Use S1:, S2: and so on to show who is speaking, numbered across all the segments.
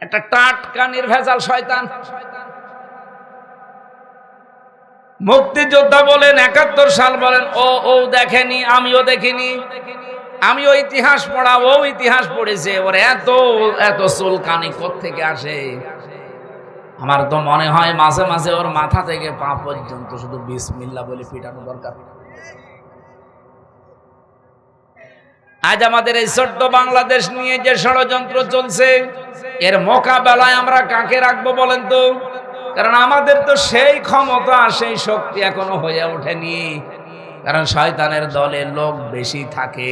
S1: একটা টাটকা নির্ভেজাল শয়তান। মুক্তিযোদ্ধা বলেন, ৭১ সাল বলেন, ও দেখেনি, আমিও দেখিনি। আমিও ইতিহাস পড়া, ও ইতিহাস পড়েছে। ওর এত এত চুলকানি কোত্থেকে আসে? আমার তো মনে হয় মাঝে মাঝে ওর মাথা থেকে পা পর্যন্ত শুধু বিসমিল্লাহ বলে পিটানো দরকার। আজ আমাদের এই ছোট্ট বাংলাদেশ নিয়ে যে ষড়যন্ত্র চলছে, এর মোকাবেলায় আমরা কাকে রাখবো বলেন তো? কারণ আমাদের তো সেই ক্ষমতা, সেই শক্তি এখনো হয়ে ওঠেনি। কারণ শয়তানের দলে লোক বেশি থাকে।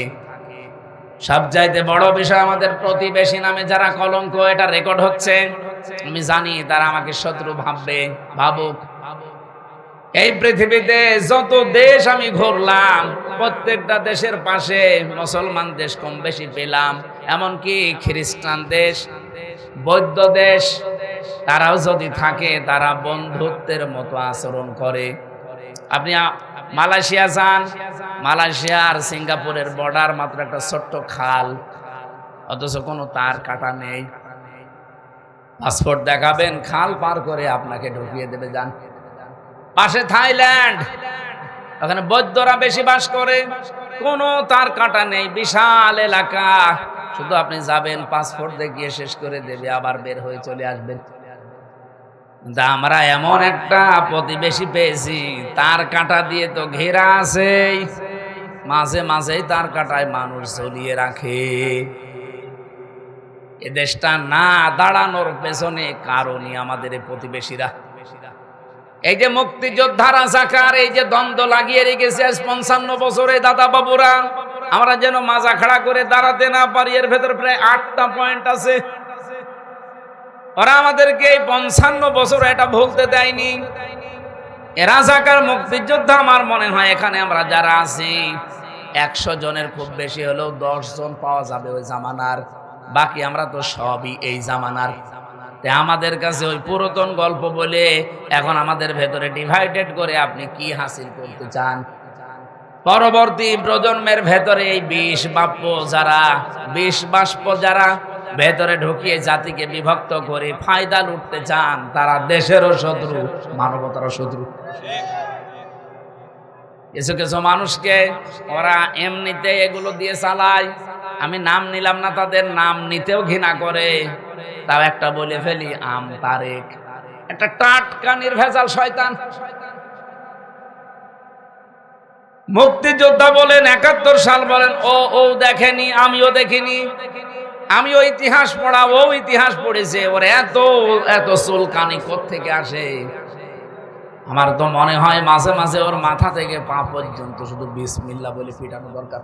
S1: সবচাইতে বড় বিষয়, আমাদের প্রতিবেশী নামে যারা কলঙ্ক, এটা রেকর্ড হচ্ছে। আমি জানি তারা আমাকে শত্রু ভাববে, ভাবুক। এই পৃথিবীতে যত দেশ আমি ঘুরলাম, প্রত্যেকটা দেশের পাশে মুসলমান দেশ কম বেশি পেলাম। এমনকি খ্রিস্টান দেশ, বৌদ্ধ দেশ, তারাও যদি থাকে তারা বন্ধুত্বের মতো আচরণ করে। আপনি মালয়েশিয়া যান, মালয়েশিয়া আর সিঙ্গাপুরের বর্ডার মাত্র একটা ছোট্ট খাল, অথচ কোনো তার কাটা নেই। পাসপোর্ট দেখাবেন, খাল পার করে আপনাকে ঢুকিয়ে দেবে। যান পাশে থাইল্যান্ড, ওখানে বৌদ্ধরা বেশি বাস করে, কোনো তার কাটা নেই, বিশাল এলাকা। শুধু আপনি যাবেন, পাসপোর্ট দেখিয়ে শেষ করে দেবে, আবার বের হয়ে চলে আসবেন। কিন্তু আমরা এমন একটা প্রতিবেশী পেয়েছি, তার কাঁটা দিয়ে তো ঘেরা আছে, মাঝে মাঝেই তার কাঁটায় মানুষ ঝুলিয়ে রাখে। এ দেশটা না দাঁড়ানোর পেছনে কারণই আমাদের এই প্রতিবেশীরা। এই যে মুক্তিযোদ্ধা রাজাকার, এই যে দ্বন্দ্ব লাগিয়ে রেখেছে ৫৫ বছরে দাদা বাবুরা, আমরা যেন মাজা খাড়া করে দাঁড়াতে না পারি। এর ভেতর প্রায় ৮টা পয়েন্ট আছে। ওরা আমাদেরকে এই ৫৫ বছর এটা ভুলতে দেয়নি। এ রাজাকার মুক্তিযোদ্ধা, আমার মনে হয় এখানে আমরা যারা আছি ১০০ জনের খুব বেশি হলেও ১০ জন পাওয়া যাবে ওই জামানার। বাকি আমরা তো সবই এই জামানার। আমাদের কাছে ওই পুরাতন গল্প বলে এখন আমাদের ভেতরে ডিভাইডেড করে আপনি কি হাসিল করতে চান? পরবর্তী প্রজন্মের ভেতরে এই বিষ বাষ্প যারা ভেতরে ঢুকিয়ে জাতিকে বিভক্ত করে ফায়দা লুটতে চান, তারা দেশেরও শত্রু, মানবতারও শত্রু। কিছু কিছু মানুষকে ওরা এমনিতে এগুলো দিয়ে চালায়। আমি নাম নিলাম না, তাদের নাম নিতেও ঘৃণা করে। তাও একটা বলে ফেলি, আম তারেক, একটা টাটকা নির্ভেজাল শয়তান। মুক্তিযোদ্ধা বলেন, ৭১ সাল বলেন, ও দেখেনি, আমিও দেখিনি। আমিও ইতিহাস পড়া, ও ইতিহাস পড়েছে। ওর এত এত চুলকানি কোত্থেকে আসে? আমার তো মনে হয় মাঝে মাঝে ওর মাথা থেকে পা পর্যন্ত শুধু বিসমিল্লাহ বলে পিটানো দরকার।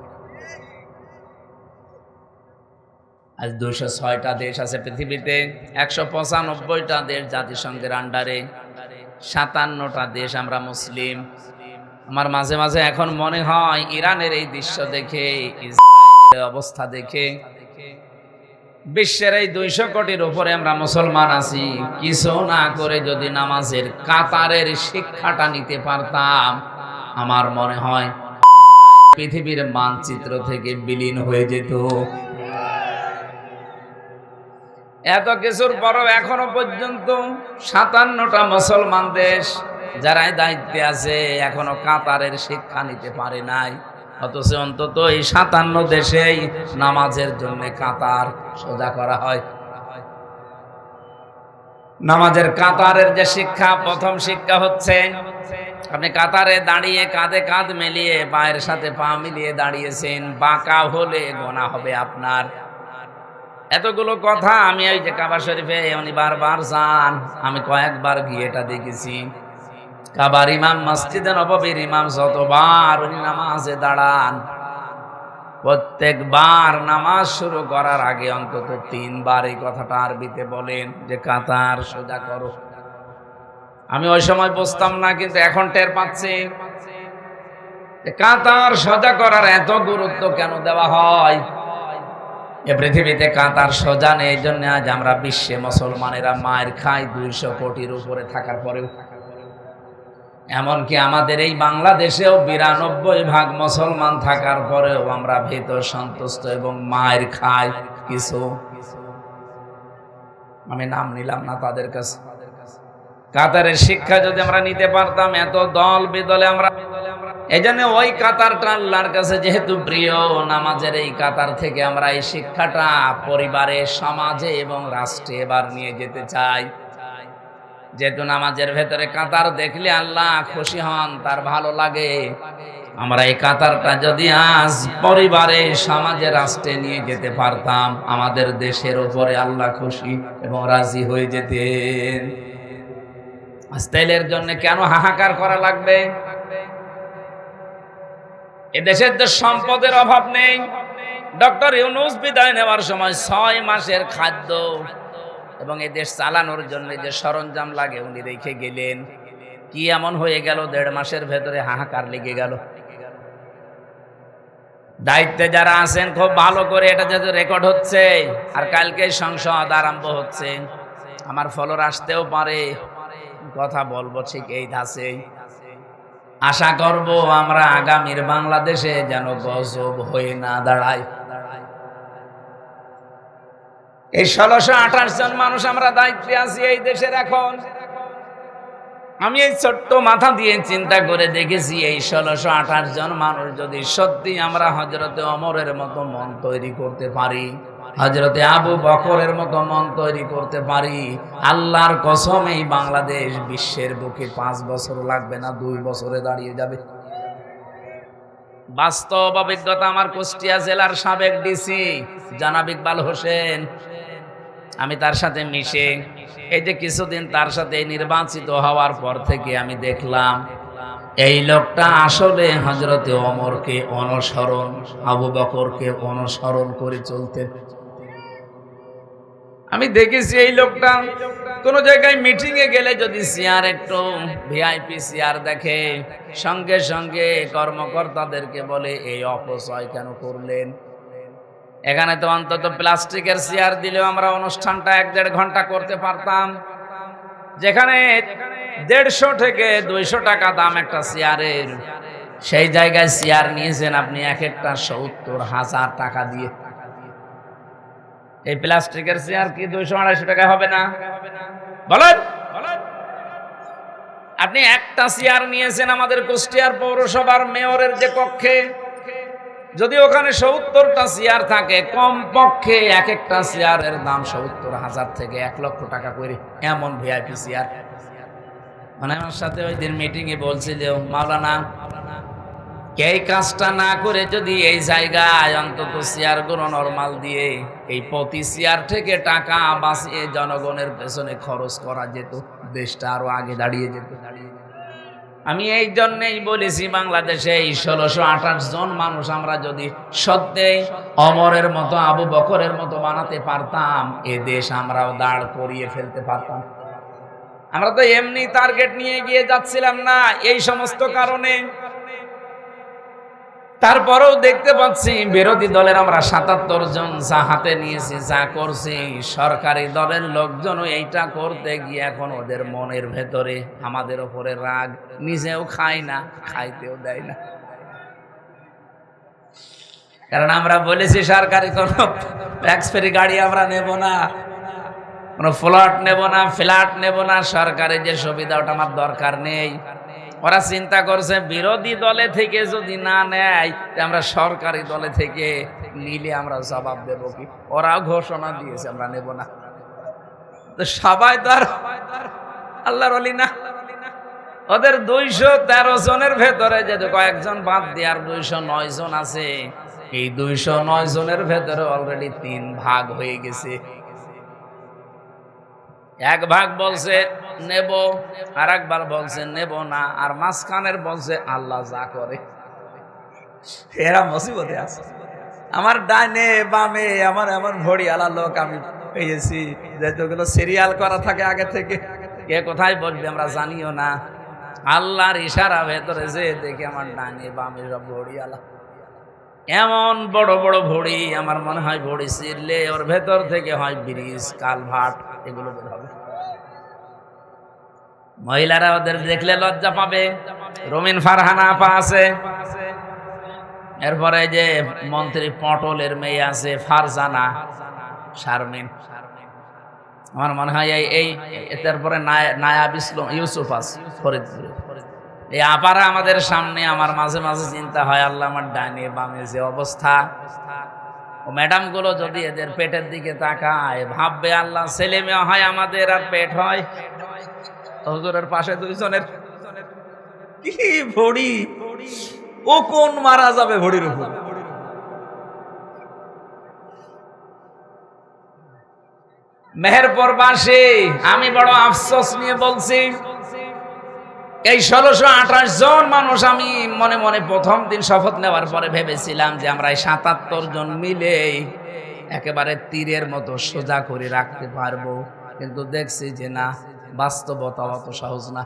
S1: আজ ২০৬টা দেশ আছে পৃথিবীতে, ১৯৫টা দেশ জাতিসংঘের আন্ডারে, ৫৭টা দেশ আমরা মুসলিম। আমার মাঝে মাঝে এখন মনে হয় ইরানের এই দৃশ্য দেখে, ইসরায়েলের অবস্থা দেখে, বিশ্বের এই ২০০ কোটির উপরে আমরা মুসলমান আছি, কিছু না করে যদি নামাজের কাতারের শিক্ষাটা নিতে পারতাম, আমার মনে হয় পৃথিবীর মানচিত্র থেকে বিলীন হয়ে যেত। এত কিছুর পরও এখনো পর্যন্ত ৫৭টা মুসলমান দেশ যারা দায়িত্বে আছে এখনো কাতারের শিক্ষা নিতে পারে নাই। অথচ অন্তত এই ৫৭ দেশেই নামাজের জন্য কাতার সোজা করা হয়। নামাজের কাতারের যে শিক্ষা, প্রথম শিক্ষা হচ্ছে আপনি কাতারে দাঁড়িয়ে কাঁধে কাঁধ মিলিয়ে পায়ের সাথে পা মিলিয়ে দাঁড়িয়েছেন, বাঁকা হলে গোনা হবে আপনার। এতগুলো কথা আমি ওই যে কাবা শরীফে উনি বারবার যান, আমি কয়েকবার গিয়ে এটা দেখেছি। কাবার ইমাম, মসজিদে নববীর ইমাম যতবার উনি নামাজে দাঁড়ান, প্রত্যেকবার নামাজ শুরু করার আগে অন্তত ৩ বার এই কথাটা আরবিতে বলেন যে কাতার সোজা করো। আমি ওই সময় বুঝতাম না, কিন্তু এখন টের পাচ্ছি কাতার সোজা করার এত গুরুত্ব কেন দেওয়া হয়। এ পৃথিবীতে কাতার সোজা নেই, এই জন্য আজ আমরা বিশ্বে মুসলমানেরা মায়ের খাই ২০০ কোটির উপরে থাকার পরেও। এমনকি আমাদের এই বাংলাদেশেও ৯২% মুসলমান থাকার পরেও আমরা ভীত, সন্তুষ্ট এবং মায়ের খাই কিছু। আমি নাম নিলাম না তাদের কাছে। কাতারের শিক্ষা যদি আমরা নিতে পারতাম, এত দল বেদলে আমরা, এই জন্য ওই কাতারটা আল্লাহর কাছে যেহেতু প্রিয়, নামাজের এই কাতার থেকে আমরা এই শিক্ষাটা পরিবারে, সমাজে এবং রাষ্ট্রে এবার নিয়ে যেতে চাই। যেহেতু নামাজের ভেতরে কাতার দেখলে আল্লাহ খুশি হন, তার ভালো লাগে, আমরা এই কাতারটা যদি আজ পরিবারে, সমাজে, রাষ্ট্রে নিয়ে যেতে পারতাম, আমাদের দেশের উপরে আল্লাহ খুশি এবং রাজি হয়ে যেতেন। তেলের জন্য কেন হাহাকার করা লাগবে? এ দেশের তো সম্পদের অভাব নেই। ডক্টর ইউনূস বিদায় নেওয়ার সময় 6 মাসের খাদ্য এবং এই দেশ চালানোর জন্য যে সরঞ্জাম লাগে উনি রেখে গেলেন। কি এমন হয়ে গেল 1.5 মাসের ভেতরে হাহাকার লেগে গেল? দায়িত্বে যারা আছেন খুব ভালো করে এটা যেহেতু রেকর্ড হচ্ছে, আর কালকে সংসদ আরম্ভ হচ্ছে, আমার ফলোর আসতেও পারে, কথা বলবো ঠিক এই ধাঁচে। আশা করব আমরা আগামীর বাংলাদেশে যেন গজব হয়ে না দাঁড়ায়। এই 1628 জন মানুষ আমরা দায়িত্বে আছি এই দেশের। এখন আমি এই ছোট্ট মাথা দিয়ে চিন্তা করে দেখেছি, এই 1628 জন মানুষ যদি সত্যি আমরা হযরতে ওমরের মতো মন তৈরি করতে পারি, হযরতে আবু বকরের মতো মন তৈরি করতে পারি, আল্লাহর কসম এই বাংলাদেশ বিশ্বের বুকে 5 বছর লাগবে না, 2 বছরে দাঁড়িয়ে যাবে। বাস্তব অভিজ্ঞতা আমার কুষ্টিয়া জেলার সাবেক ডিসি জনাব ইকবাল হোসেন, আমি তার সাথে মিশে এই যে কিছুদিন তার সাথে নির্বাচিত হওয়ার পর থেকে আমি দেখলাম এই লোকটা আসলে হযরতে ওমরকে অনুসরণ, আবু বকরকে অনুসরণ করে চলতেন। আমি দেখেছি এই লোকটা কোন জায়গায় মিটিং এ গেলে যদি চেয়ার একটু ভিআইপি চেয়ার দেখে, সঙ্গে সঙ্গে কর্মকর্তাদেরকে বলে এই অপচয় কেন করলেন? এখানে তো অন্তত প্লাস্টিকের চেয়ার দিলেও আমরা অনুষ্ঠানটা 1-1.5 ঘন্টা করতে পারতাম। যেখানে 150 থেকে 200 টাকা দাম একটা চেয়ারের, সেই জায়গায় চেয়ার নিয়েছেন আপনি এক একটা 70,000 টাকা দিয়ে। এই প্লাস্টিকের চেয়ার কি 200-250 টাকা হবে না? বলেন। আপনি একটা চেয়ার নিয়েছেন আমাদের কুষ্টিয়ার পৌরসভার মেয়রের যে কক্ষে, যদি ওখানে 70টা চেয়ার থাকে, কমপক্ষে এক একটা চেয়ারের দাম 70,000 থেকে 1 লক্ষ টাকা করে, এমন ভিআইপি চেয়ার। মানে আমার সাথে ওই দিন মিটিং এ বলছিল, মাওলানা এই কাজটা না করে যদি এই জায়গায় অন্তত চেয়ারগুলো নরমাল দিয়ে এই প্রতি চেয়ার থেকে টাকা বাঁচিয়ে জনগণের পেছনে খরচ করা যেত, দেশটা আরো আগে দাঁড়িয়ে যেত। আমি এই জন্যই বলেছি, বাংলাদেশে এই 1628 জন মানুষ আমরা যদি সত্যি ওমরের মতো, আবু বকরের মতো বানাতে পারতাম, এ দেশ আমরাও দাঁড় করিয়ে ফেলতে পারতাম। আমরা তো এমনি টার্গেট নিয়ে গিয়ে যাচ্ছিলাম না, এই সমস্ত কারণে। তারপরেও দেখতে পাচ্ছি বিরোধী দলের আমরা 77 জন যা হাতে নিয়েছি, যা করছি, সরকারি দলের লোকজনও এইটা করতে গিয়ে এখন ওদের মনের ভেতরে আমাদের উপরে রাগ, নিজেও খায় না, খাইতেও দেয় না। কারণ আমরা বলেছি সরকারি কোন ট্যাক্স ফ্রি গাড়ি আমরা নেব না, কোনো প্লট নেব না, ফ্ল্যাট নেব না, সরকারি যে সুবিধা ওটা আমার দরকার নেই। ওরা চিন্তা করছে বিরোধী দলে থেকে যদি না নেয়, আমরা সরকারি দলে থেকে নিলে আমরা জবাব দেব কি? ওরাও ঘোষণা দিয়েছে আমরা নেব না। তো সবাই তো আর আল্লাহর ওলি না। ওদের 213 জনের ভেতরে যদি কয়েকজন বাদ দিয়ে আর 209 জন আছে, এই 209 জনের ভেতরে অলরেডি 3 ভাগ হয়ে গেছে। এক ভাগ বলছে নেব, আর একবার বলছে নেব না, আর মাঝখানের বলছে আল্লাহ যা করে। এরা মুসিবতে আছে। আমার ডাইনে বামে আমার এমন ভড়িয়ালা লোক আমি পেয়েছি, যেগুলো সিরিয়াল করা থাকে আগে থেকে, কে কোথায় বলবে আমরা জানিও না। আল্লাহর ইশারা ভেতরে যে দেখি আমার ডাইনে বামে সব ভড়িয়ালা, এমন বড় বড় ভড়ি, আমার মনে হয় ভড়ি ছিঁড়লে ওর ভেতর থেকে হয় ব্রিজ, কালভার্ট, এগুলো বের হবে। মহিলারা ওদের দেখলে লজ্জা পাবে। রুমিন ফারহানা আপা আছে, এরপরে যে মন্ত্রী পটলের মেয়ে আছে ফারজানা শারমিন, আমার মনে হয় এই তারপরে নায়াব ইসলাম ইউসুফ আছে ফরিদপুরে। এই আপারা আমাদের সামনে, আমার মাঝে মাঝে চিন্তা হয় আল্লাহ আমার ডাইনে বামে যে অবস্থা, ও ম্যাডাম গুলো যদি এদের পেটের দিকে তাকায় ভাববে আল্লাহ ছেলে মেয়ে হয় আমাদের আর পেট হয়। হুজুরের পাশে দুইজনের কি ভড়ি, ও কোন মারা যাবে ভড়ির উপর। মেহেরপুর বাসী আমি বড় আফসোস নিয়ে বলছি, এই 1628 জন মানুষ, আমি মনে মনে প্রথম দিন শপথ নেওয়ার পরে ভেবেছিলাম যে আমরা এই 77 জন মিলে একেবারে তীরের মতো সোজা করে রাখতে পারবো, কিন্তু দেখছি যে না, বাস্তবতা অত সহজ না।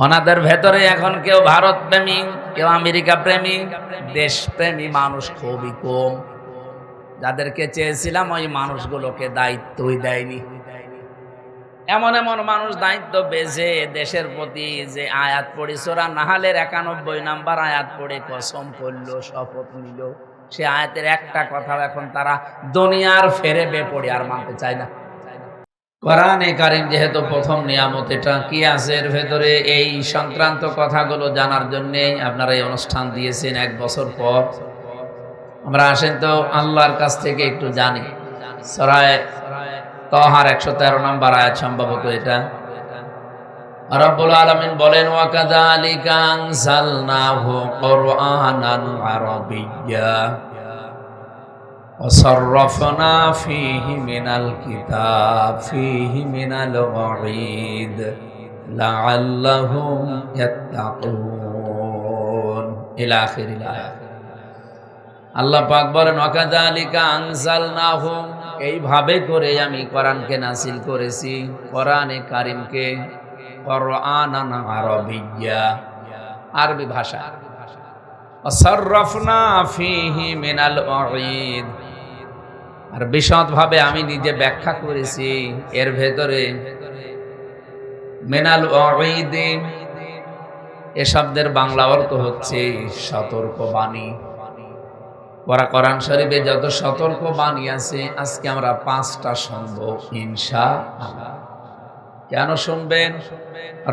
S1: ওনাদের ভেতরে এখন কেউ ভারত প্রেমী, কেউ আমেরিকা প্রেমী, দেশ প্রেমী মানুষ খুবই কম। যাদেরকে চেয়েছিলাম ওই মানুষগুলোকে দায়িত্বই দেয়নি। এমন এমন মানুষ দায়িত্ব পেয়েছে, দেশের প্রতি যে আয়াত পড়ে সূরা নাহলের 91 নাম্বার আয়াত পড়ে কসম করলো, শপথ নিল, সে আয়াতের একটা কথাও এখন তারা দুনিয়ার ফেরে বেপড়ে আর মানতে চায় না। কোরআনে কারীম যেহেতু প্রথম নিয়ামত, এটা কি আছে এর ভেতরে, এই সংক্রান্ত কথাগুলো জানার জন্য আপনারা এই অনুষ্ঠান দিয়েছেন 1 বছর পর। আমরা আসেন তো আল্লাহর কাছ থেকে একটু জানি। সূরা তাহার 113 নম্বর আয়াত সম্ভবত এটা। রব্বুল আলামিন বলেন ওয়া কাযালিকা আনজালনাহু কুরআনান আরাবিয়্যা ওয়া সাররাফনা ফীহি মিনাল কিতাব ফীহি মিনাল ওয়াঈদ লাআল্লাহুম ইয়াত্তাকুন ইলা আখিরিল আয়াত। আল্লাহ পাক বলেন ওয়া কাযালিকা আনজালনাহু, এইভাবে করে আমি কোরআনকে নাযিল করেছি, কোরআনে কারীমকে, কুরআনান আরাবিয়্যা, আরবি ভাষা, সাররাফনা ফীহি মিনাল ওয়াঈদ, আর বিশদভাবে আমি নিজে ব্যাখ্যা করেছি এর ভেতরে। মিনাল ওয়াঈদ এ শব্দের বাংলা অর্থ হচ্ছে সতর্কবাণী। কোরআন শরীফে যত সতর্ক বাণী আছে আজকে আমরা 5টা শুনবো ইনশাআল্লাহ। কেন শুনবেন?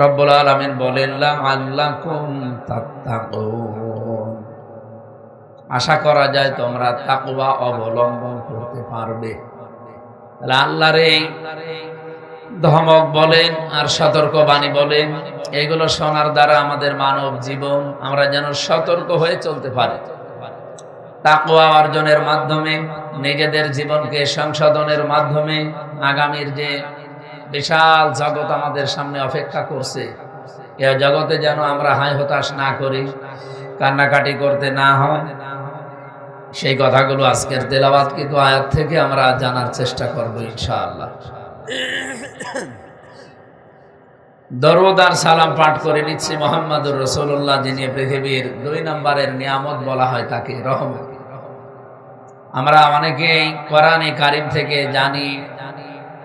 S1: রব্বুল আলামিন বলেন লাআল্লাকুম তাত্তাকুন, আশা করা যায় তোমরা তাকওয়া অবলম্বন করতে পারবে। তাহলে আল্লাহর এই ধমক বলেন আর সতর্ক বাণী বলেন, এগুলো শোনার দ্বারা আমাদের মানব জীবন আমরা যেন সতর্ক হয়ে চলতে পারি। তাকওয়া অর্জনের মাধ্যমে, নিজেদের জীবনকে সংশোধনের মাধ্যমে আগামীর যে বিশাল জগৎ আমাদের সামনে অপেক্ষা করছে, এই জগতে যেন আমরা হায় হতাশ না করি, কান্নাকাটি করতে না হয়, সেই কথাগুলো আজকের তেলাওয়াতকৃত আয়াত থেকে আমরা জানার চেষ্টা করব ইনশাআল্লাহ। দরুদ আর সালাম পাঠ করে নিচ্ছি মুহাম্মদুর রাসূলুল্লাহ, যিনি পৃথিবীর 2 নম্বরের নিয়ামত বলা হয় তাকে, রহমত। আমরা অনেকেই কোরআনে কারীম থেকে জানি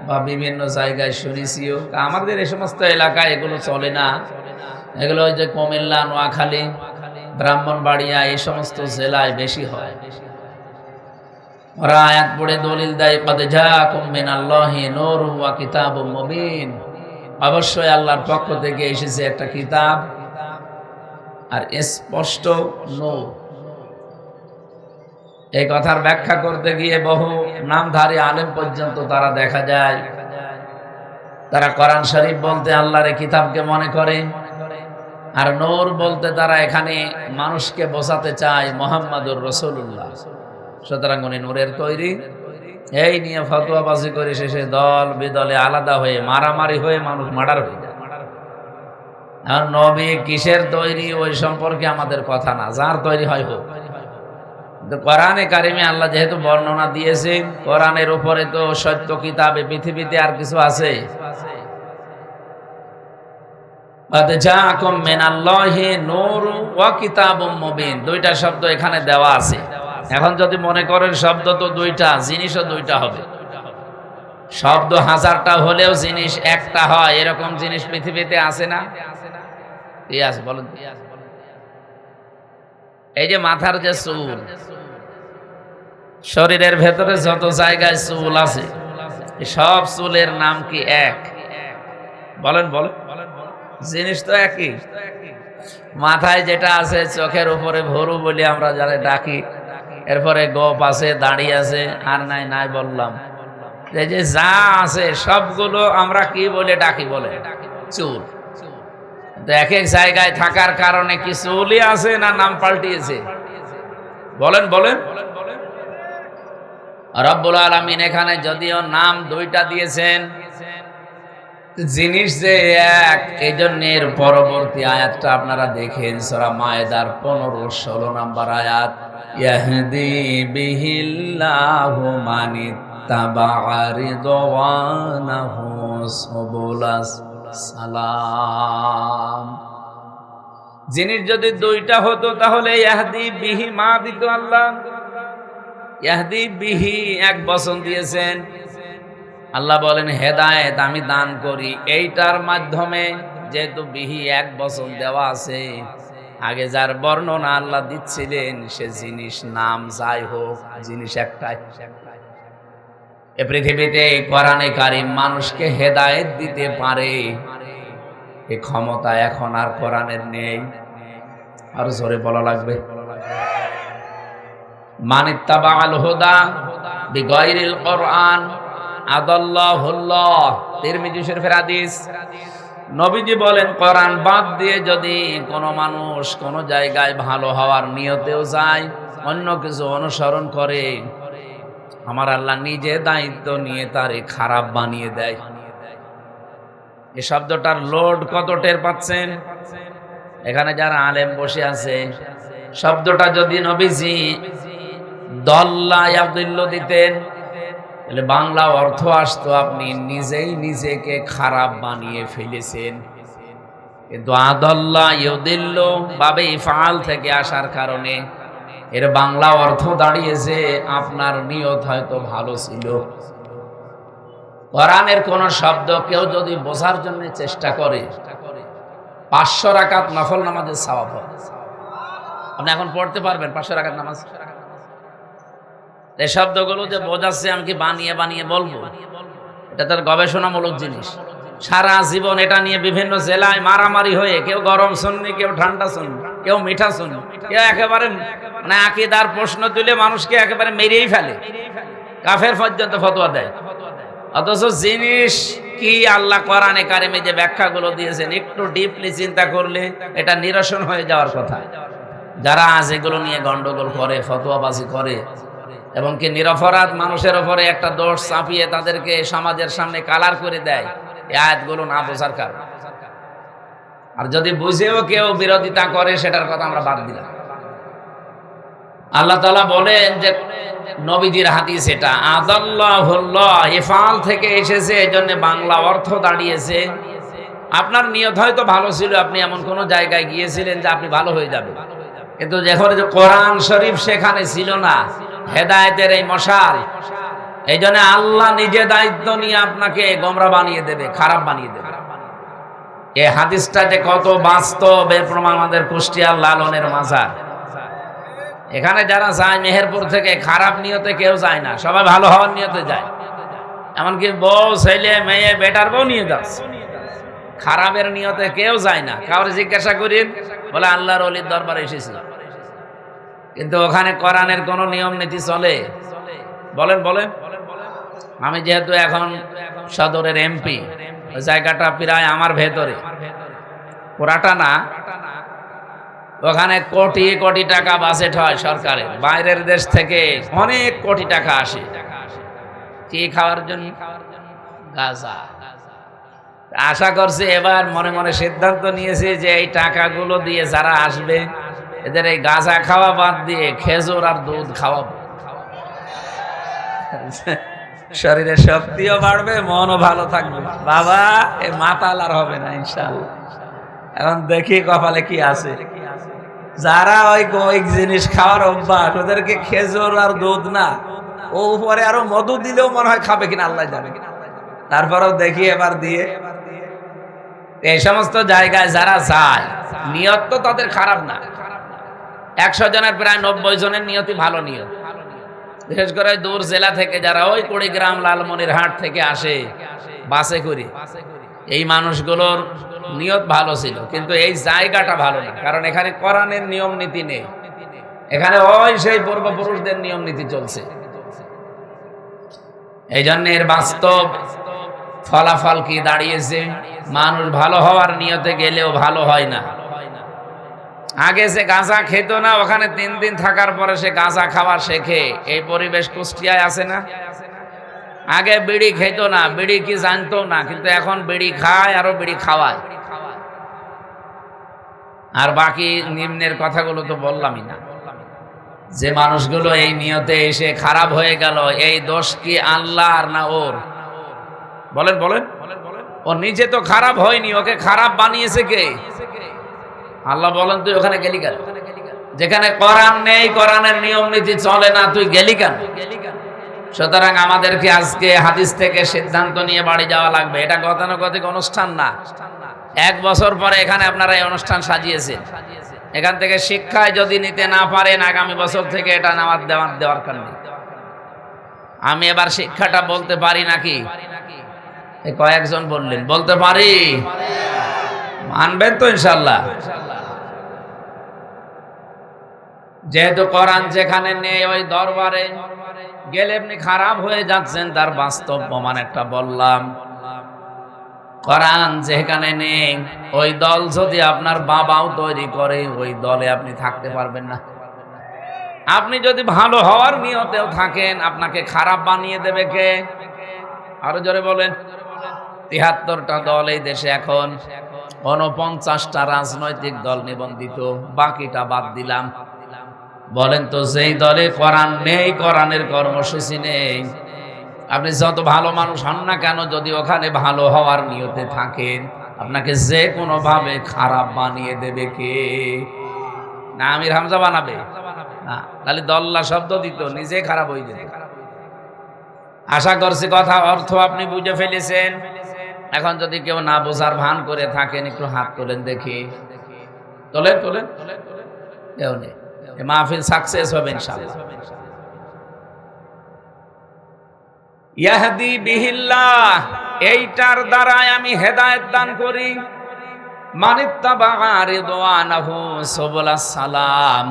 S1: বা বিভিন্ন জায়গায় শুনেছিও। আমাদের এই সমস্ত এলাকায় এগুলো চলে না, এগুলো ওই যে কুমিল্লা, নোয়াখালী, ব্রাহ্মণবাড়িয়া এই সমস্ত জেলায় বেশি হয়। ওরা আয়াত পড়ে দলিল দেয় কদ জাআকুম মিনাল্লাহি নূরুন ওয়া কিতাবুম মুবিন, অবশ্যই আল্লাহর পক্ষ থেকে এসেছে একটা কিতাব আর স্পষ্ট নূর। এই কথার ব্যাখ্যা করতে গিয়ে বহু নামধারী আলেম পর্যন্ত তারা দেখা যায় তারা কোরআন শরীফ বলতে আল্লাহর কিতাবকে মনে করে, আর নূর বলতে তারা এখানে মানুষকে বোঝাতে চায় মুহাম্মদুর রাসূলুল্লাহ। সুতরাং উনি নূরের তৈরি, এই নিয়ে ফতোয়াবাজি করে শেষে দল বিদলে আলাদা হয়ে মারামারি হয়ে মানুষ মার্ডার হয়ে যায়। আর নবী কিসের তৈরি ওই সম্পর্কে আমাদের কথা না, যার তৈরি হয় হোক। কোরআনে কারিমে আল্লাহ যেহেতু বর্ণনা দিয়েছে, কোরআনের উপরে তো সত্য কিতাবে পৃথিবীতে আর কিছু আছে? কদ জাআকুম মিনাল্লাহি নূরুন ওয়া কিতাবুম মুবিন, 2টা শব্দ এখানে দেওয়া আছে। এখন যদি মনে করেন শব্দ তো 2টা, জিনিসও 2টা হবে। শব্দ 1000টা হলেও জিনিস একটা হয়, এরকম জিনিস পৃথিবীতে আছে না? কি আছে বলেন? এই যে মাথার যে চুল, শরীরের ভেতরে যত জায়গায় চুল আছে সব চুলের নাম কি এক? বলেন বলেন, জিনিস তো একই। মাথায় যেটা আছে, চোখের উপরে ভরু বলি আমরা যারা ডাকি, এরপরে গোপ আছে, দাড়ি আছে, আর নাই নাই বললাম, এই যে যা আছে সবগুলো আমরা কি বলে ডাকি? বলে চুল। এক এক জায়গায় থাকার কারণে কি চুলই আছে না নাম পাল্টিয়েছে? বলেন বলেন। রব্বুল আলামিন এখানে যদিও নাম দুইটা দিয়েছেন, জিনিস যে এক, এই জন্য এর পরবর্তী আয়াতটা আপনারা দেখেন, সূরা মায়েদার 15-16 নম্বর আয়াত, ইয়াহদি বিহিল্লাহু মানিত্তাবা'a রিদওয়ানাহু সুবুলাস সালাম। জিনিস যদি দুইটা হতো তাহলে ইয়াহদি বিহি মা দিত আল্লাহ, ইয়াহদি বিহি এক বচন দিয়েছেন। আল্লাহ বলেন হেদায়েত আমি দান করি, এইটার মাধ্যমে যেহেতু বিহি এক বচন দেওয়া আছে, আগে যার বর্ণনা আল্লাহ দিচ্ছিলেন সে জিনিস নাম যাই হোক, জিনিস একটাই। এ পৃথিবীতে কোরআনে কারীম মানুষকে হেদায়েত দিতে পারে, এই ক্ষমতা এখন আর কোরআনের নেই। আর জোরে বলা লাগবে, মানিত্তাবা'আল হুদা বিগাইরিল কোরআন আদাল্লাহুল্লাহ। তিরমিজি শরীফের হাদিস, নবীজি বলেন কোরআন বাদ দিয়ে যদি কোনো মানুষ কোনো জায়গায় ভালো হওয়ার নিয়তেও যায়, অন্য কিছু অনুসরণ করে, আমার আল্লাহ নিজে দায়িত্ব নিয়ে তারে খারাপ বানিয়ে দেয়। এই শব্দটার লোড কত টের পাচ্ছেন? এখানে যারা আলেম বসে আছে, শব্দটা যদি নবীজি দল্লা ইয়াদিল্লু দিতেন তাহলে বাংলা অর্থ আসতো আপনি নিজেই নিজেকে খারাপ বানিয়ে ফেলেছেন। কিন্তু আদাল্লা ইউদিল্লু বাবে ইফআল থেকে আসার কারণে এর বাংলা অর্থ দাঁড়িয়েছে আপনার নিয়ত হয়তো ভালো ছিল। কোরআনের কোন শব্দ কেউ যদি বোঝার জন্য চেষ্টা করে, 500 রাকাত নফল নামাজের সওয়াব হয়। আপনি এখন পড়তে পারবেন 500 রাকাত নামাজ। এই শব্দগুলো যে বোঝাচ্ছে আমি কি বানিয়ে বানিয়ে বলবো, এটা তার গবেষণামূলক জিনিস। সারা জীবন এটা নিয়ে বিভিন্ন জেলায় মারামারি হয়ে, কেউ গরম সুন্নি, কেউ ঠান্ডা সুন্নি, কেউ মিঠা সুন্নি, কেউ একেবারে মানে আকীদার প্রশ্ন তুলে মানুষকে একেবারে মেরেই ফেলে, কাফের পর্যন্ত ফতোয়া দেয়। অথচ জিনিস কি আল্লাহ কোরআনে কারিমে যে ব্যাখ্যাগুলো দিয়েছেন, একটু ডিপলি চিন্তা করলে এটা নিরসন হয়ে যাওয়ার কথা। যারা আজ এগুলো নিয়ে গন্ডগোল করে, ফতোয়াবাজি করে এবং কি নিরপরাধ মানুষের উপরে একটা দোষ চাপিয়ে তাদেরকে সমাজের সামনে কালার করে দেয়, এই আয়াতগুলো না বোঝার কারণে। আর যদি বুঝেও কেউ বিরোধিতা করে সেটার কথা আমরা বাদ দিলাম। আল্লাহ তাআলা বলেন যে নবীজির হাদিস এটা আদাল্লাহুল্লাহ ইফআল থেকে এসেছে, এজন্য বাংলা অর্থ দাঁড়িয়েছে আপনার নিয়ত হয়তো ভালো ছিল, আপনি এমন কোন জায়গায় গিয়েছিলেন যে আপনি ভালো হয়ে যাবেন, কিন্তু যখন যে কোরআন শরীফ সেখানে ছিল না, হেদায়েতের এই মশাল, এই জন্য আল্লাহ নিজে দায়িত্ব নিয়ে আপনাকে গোমরা বানিয়ে দেবে, খারাপ বানিয়ে দেবে। এই হাদিসটা যে কত বাস্তব এর প্রমাণ আমাদের কুষ্টিয়ার লালনের মাজার। এখানে যারা যায় মেহেরপুর থেকে, খারাপ নিয়তে কেউ যায় না, সবাই ভালো হওয়ার নিয়তে যায়। এমনকি বউ, ছেলে, মেয়ে, বেটার বউ নিয়ে যাচ্ছে, খারাপের নিয়তে কেউ যায় না। কাউরে জিজ্ঞাসা করেন, বলে আল্লাহর ওলির দরবারে এসেছি, কিন্তু ওখানে কোরআনের কোন নিয়ম নীতি চলে? বলেন বলেন। আমি যেহেতু এখন সদরের এমপি, ওই জায়গাটা প্রায় আমার ভেতরে, পুরাটা না, ওখানে কোটি কোটি টাকা বাজেট হয় সরকারের, বাইরের দেশ থেকে অনেক কোটি টাকা আসে কি খাওয়ার জন্য? গাঁজা। আশা করছি এবার মনে মনে সিদ্ধান্ত নিয়েছি যে এই টাকাগুলো দিয়ে যারা আসবে এদের এই গাঁজা খাওয়া বাদ দিয়ে খেজুর আর দুধ খাওয়াবো। শরীরের শক্তিও বাড়বে, মনও ভালো থাকবে। বাবা এ মাতাল আর হবে না ইনশাআল্লাহ। এখন দেখি কপালে কি আছে। যারা ওই জিনিস খাওয়ার অভ্যাস, ওদেরকে খেজুর আর দুধ না, ও উপরে আরো মধু দিলেও মনে হয় খাবে কিনা আল্লাহ জানে। তারপরেও দেখি এবার দিয়ে এই সমস্ত জায়গায় যারা যায়, নিয়ত তো তাদের খারাপ না। 100 জনের প্রায় 90 জনের নিয়তই ভালো নিয়ত। বিশেষ করে দূর জেলা থেকে যারা ওই কুড়িগ্রাম লালমনিরহাট থেকে আসে বাসে করে, এই মানুষগুলোর নিয়ত ভালো ছিল, কিন্তু এই জায়গাটা ভালো না। কারণ এখানে কোরআনের নিয়ম নীতি নেই, এখানে ওই সেই পূর্বপুরুষদের নিয়ম নীতি চলছে। এই জন্য এর বাস্তব ফলাফল কি দাঁড়িয়েছে? মানুষ ভালো হওয়ার নিয়তে গেলেও ভালো হয় না। আগে সে গাঁজা খেত না, ওখানে 3 দিন থাকার পরে সে গাঁজা খাওয়া শেখে। এই পরিবেশ কুষ্টিয়ায় আছে না? আগে বিড়ি খেত না, বিড়ি কি জানতো না, কিন্তু এখন বিড়ি খায়, আরো বিড়ি খাওয়ায়। আর বাকি নিম্নের কথাগুলো তো বললামই না। যে মানুষগুলো এই নিয়তে এসে খারাপ হয়ে গেল, এই দোষ কি আল্লাহর না ওর? বলেন বলেন। ও নিজে তো খারাপ হয়নি, ওকে খারাপ বানিয়েছে কে? আল্লাহ বলেন তুই ওখানে গেলি কেন? যেখানে কোরআন নেই, কোরআনের নিয়ম নীতি চলে না, তুই গেলি কেন? সুতরাং আমাদেরকে আজকে হাদিস থেকে সিদ্ধান্ত নিয়ে বাড়ি যাওয়া লাগবে। এটা গতানুগতিক অনুষ্ঠান না। 1 বছর পরে এখানে আপনারা এই অনুষ্ঠান সাজিয়েছেন, এখান থেকে শিক্ষায় যদি নিতে না পারেন, আগামী বছর থেকে এটা নামাজ দেওয়ার দরকার নেই। আমি এবার শিক্ষাটা বলতে পারি নাকি? কয়েকজন বললেন বলতে পারি, মানবেন তো ইনশাল্লাহ? যেহেতু কোরআন যেখানে নেই, ওই দরবারে গেলে আপনি খারাপ হয়ে যাচ্ছেন, তার বাস্তব প্রমাণ একটা বললাম। কোরআন যেখানে নেই, ওই দল যদি আপনার বাবাও তৈরি করে, ওই দলে আপনি থাকতে পারবেন না। আপনি যদি ভালো হওয়ার নিয়তেও থাকেন, আপনাকে খারাপ বানিয়ে দেবে কে? আরো জোরে বলেন। ৭৩টা দল এই দেশে এখন, ৪৯টা রাজনৈতিক দল নিবন্ধিত, বাকিটা বাদ দিলাম। বলেন তো, যেই দলে কোরআন নেই, কোরআনের কর্মসূচি নেই, আপনি যত ভালো মানুষ হন না কেন, যদি ওখানে ভালো হওয়ার নিয়তে থাকেন, আপনাকে যে কোনো ভাবে খারাপ বানিয়ে দেবে কে? না আমির হামজা বানাবে না, তাহলে দল্লা শব্দ দিত, নিজে খারাপ হয়ে যেত। আশা করছি কথা অর্থ আপনি বুঝে ফেলেছেন। এখন যদি কেউ না বোঝার ভান করে থাকেন, একটু হাত তোলেন দেখি। তোলেন তোলেন, কেউ নেই। মাহফিল সাকসেস হবে ইনশাআল্লাহ। ইয়াহদি বিহিল্লাহ, এইটার দ্বারাই আমি হেদায়েত দান করি। মানিত্তাবা রিদওয়ানাহু সুবুলাস সালাম,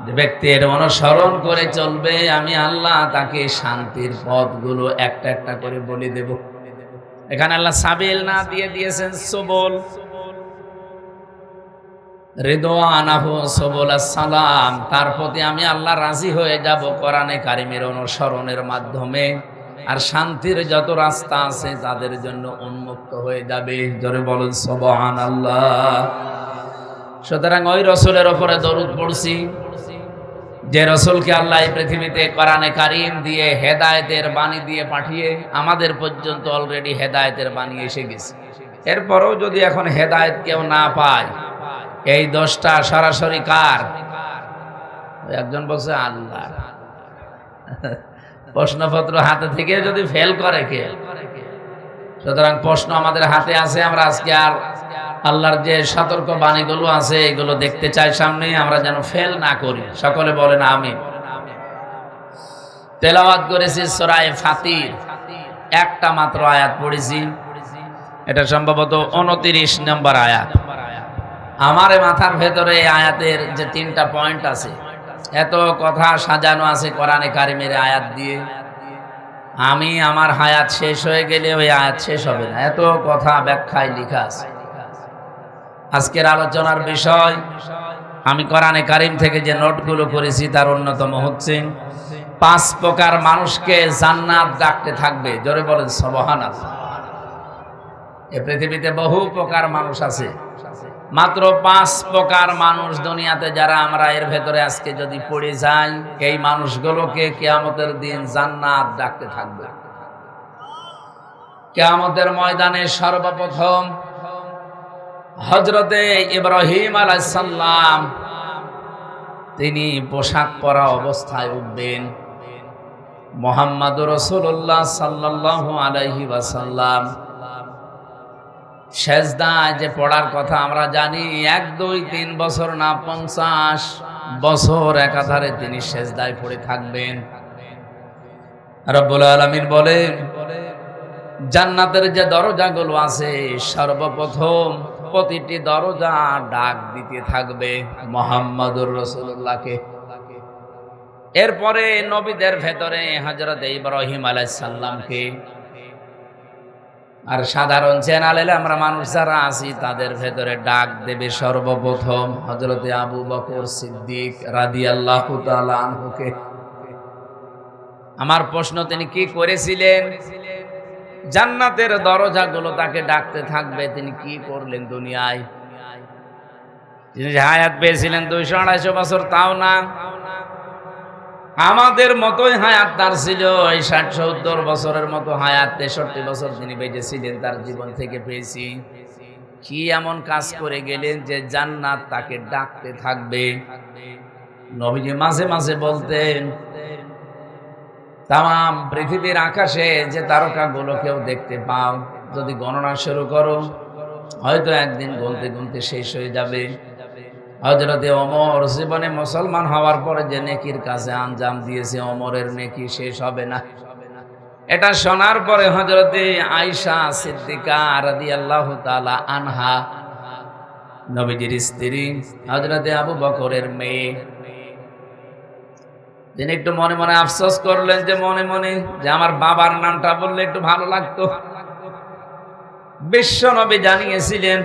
S1: যে ব্যক্তির অনুসরণ করে চলবে, আমি আল্লাহ তাকে শান্তির পথগুলো একটা একটা করে বলে দেব। এখানে আল্লাহ সাবিল না দিয়ে দিয়েছেন সুবুল। রিদওয়ানাহু সুবুলাস সালাম, তার প্রতি আমি আল্লাহ রাজি হয়ে যাব কোরআনে কারিমের অনুসরণের মাধ্যমে। আর শান্তির যত রাস্তা আছে তাদের জন্য উন্মুক্ত হয়ে যাবে। জোরে বলুন সুবহানাল্লাহ। সুতরাং ওই রসুলের ওপরে দরুদ পড়ছি, যে রসুলকে আল্লাহ এই পৃথিবীতে কোরআনে কারিম দিয়ে হেদায়েতের বাণী দিয়ে পাঠিয়ে আমাদের পর্যন্ত অলরেডি হেদায়েতের বাণী এসে গেছে। এরপরও যদি এখন হেদায়েত কেউ না পায়, এই দোষটা সরাসরি কার? একজন বলছে আল্লাহ। প্রশ্নপত্র হাতে থেকে যদি ফেল করে কে? সুতরাং প্রশ্ন আমাদের হাতে আছে। আমরা আজকে আর আল্লাহর যে সতর্ক বাণীগুলো আছে এগুলো দেখতে চাই সামনে, আমরা যেন ফেল না করি। সকলে বলেন আমিন। তেলাওয়াত করেছি সূরা ফাতির, একটা মাত্র আয়াত পড়েছি, এটা সম্ভবত 29 নম্বর আয়াত। আমার মাথার ভেতরে এই আয়াতের যে 3টা পয়েন্ট আছে, এত কথা সাজানো আছে কোরআনে কারিমের আয়াত দিয়ে, আমি আমার হায়াত শেষ হয়ে গেলে ওই আয়াত শেষ হবে না, এত কথা ব্যাখ্যায় লেখা আছে। আজকের আলোচনার বিষয়, আমি কোরআনে কারিম থেকে যে নোটগুলো করেছি তার অন্যতম হচ্ছে 5 প্রকার মানুষকে জান্নাত ডাকতে থাকবে। জোরে বলেন সুবহানাল্লাহ। এই পৃথিবীতে বহু প্রকার মানুষ আছে, মাত্র 5 প্রকার মানুষ দুনিয়াতে যারা আমরা এর ভেতরে আজকে যদি পড়ে যাই, এই মানুষগুলোকে কিয়ামতের দিন জান্নাত ডাকতে থাকবে। কিয়ামতের ময়দানে সর্বপ্রথম হযরতে ইব্রাহিম আলাইহিস সালাম তিনি পোশাক পরা অবস্থায় উঠবেন। মুহাম্মদুর রাসূলুল্লাহ সাল্লাল্লাহু আলাইহি ওয়াসাল্লাম সেজদায় যে পড়ার কথা আমরা জানি, 1, 2, 3 বছর না 50 বছর একাধারে তিনি সেজদায় পড়ে থাকবেন। রব্বুল আলামিন বলেন, জান্নাতের যে দরজাগুলো আছে সর্বপ্রথম প্রতিটি দরজা ডাক দিতে থাকবে মুহাম্মদুর রাসূলুল্লাহকে। এরপরে নবীদের ভেতরে হযরত ইব্রাহিম আলাইহিস সালামকে, আর সাধারণ চ্যানেলে আমরা মানুষ যারা আছি তাদের ভেতরে ডাক দেবে সর্বপ্রথম হযরত আবু বকর সিদ্দিক রাদিয়াল্লাহু তাআলা আনহুকে। আমার প্রশ্ন, তিনি কি করেছিলেন? জান্নাতের দরজাগুলো তাকে ডাকতে থাকবে, তিনি কি করলেন দুনিয়ায়? তিনি যে হায়াত পেয়েছিলেন 200-250 বছর, তাও না, আমাদের মতোই হায়াত তার ছিল। এই 60-70 বছরের মতো হায়াত, 63 বছর তিনি বেঁচে ছিলেন, তার জীবন থেকে পেয়েছি। কি এমন কাজ করে গেলেন যে জান্নাত তাকে ডাকতে থাকবে? নবীজি মাঝে মাঝে বলতেন, তাম পৃথিবীর আকাশে যে তারকাগুলো কেউ দেখতে পাও, যদি গণনা শুরু করো হয়তো একদিন গুনতে গুনতে শেষ হয়ে যাবে। হযরতে ওমর জীবনে মুসলমান হওয়ার পরে যে নেকির কাজে আঞ্জাম দিয়েছে, ওমরের নেকি শেষ হবে না। এটা শোনার পরে হযরতে আয়েশা সিদ্দিকা রাদিয়াল্লাহু তাআলা আনহা, নবীজির স্ত্রী, হযরতে আবু বকরের মেয়ে, তিনি একটু মনে মনে আফসোস করলেন যে মনে মনে যে আমার বাবার নামটা বললে একটু ভালো লাগতো। বিশ্ব নবী জানিয়েছিলেন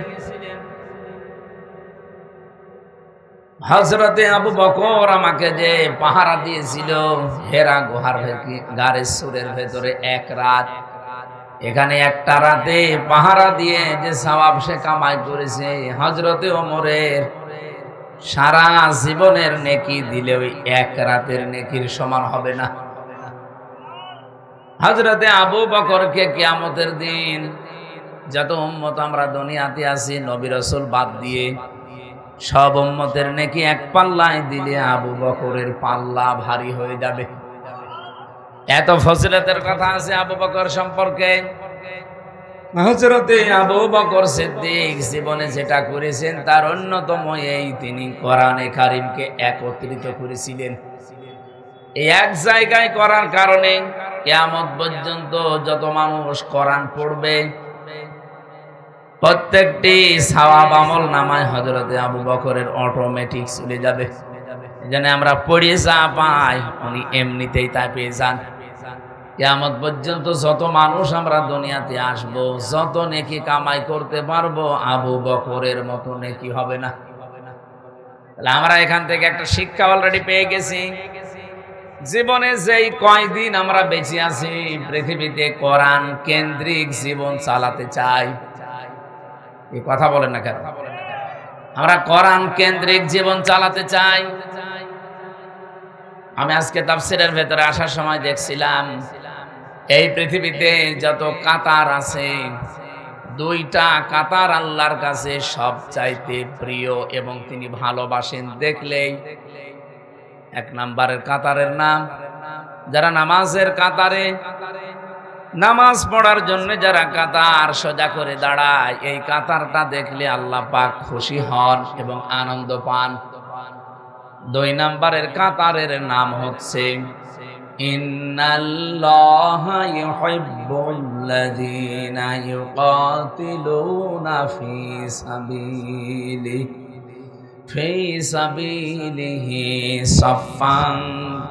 S1: হযরতে আবু বকর আমাকে যে পাহারা দিয়েছিল হেরা গুহার গারে সুরের ভেতরে এক রাত, এখানে একটা রাতে পাহারা দিয়ে যে সওয়াব সে কামাই করেছে, হযরতে ওমরের সারা জীবনের নেকি দিলে ওই এক রাতের নেকির সমান হবে না। হযরতে আবু বকরকে কিয়ামতের দিন যত উম্মত আমরা দুনিয়াতে আছি নবী রাসূল বাদ দিয়ে, সব উম্মতের নেকি এক পাল্লায় দিলে আবু বকরের পাল্লা ভারী হয়ে যাবে। এত ফজিলতের কথা আছে আবু বকর সম্পর্কে। হযরতে আবু বকর সিদ্দিক জীবনে যেটা করেছেন তার অন্যতম এই, তিনি কোরআনে কারীমকে একত্রিত করেছিলেন। এই এক জায়গায় করার কারণে কিয়ামত পর্যন্ত যত মানুষ কোরআন পড়বে প্রত্যেকটি সওয়াব আমল নামায় হযরতে আবু বকরের অটোমেটিক চলে যাবে। এজন্য আমরা পড়ে যা পাই উনি এমনিতেই তা পেয়ে যান। কিয়ামত পর্যন্ত যত মানুষ আমরা দুনিয়াতে আসব, যত নেকি কামাই করতে পারবো, আবু বকরের মতো নেকি হবে না। তাহলে আমরা এখান থেকে একটা শিক্ষা অলরেডি পেয়ে গেছি। জীবনে যেই কয়দিন আমরা বেঁচে আছি পৃথিবীতে কোরআন কেন্দ্রিক জীবন চালাতে চাই। এই কথা বলেন না কেন? আমরা কোরআন কেন্দ্রিক জীবন চালাতে চাই। আমি আজকে তাফসীরের ভেতরে আসার সময় দেখছিলাম এই পৃথিবীতে যত কাতার আছে, দুইটা কাতার আল্লাহর কাছে সবচাইতে প্রিয় এবং তিনি ভালোবাসেন দেখলেই। এক নাম্বারের কাতারের নাম, যারা নামাজের কাতারে নামাজ পড়ার জন্য যারা কাতার সোজা করে দাঁড়ায়, এই কাতারটা দেখলে আল্লাহ পাক খুশি হন এবং আনন্দ পান। 2 নাম্বারের কাতারের নাম হচ্ছে ইন্নাল্লাহা ইউহিব্বুল্লাযীনা ইউকাতিলুনা ফি সাবিলিহি সাফফান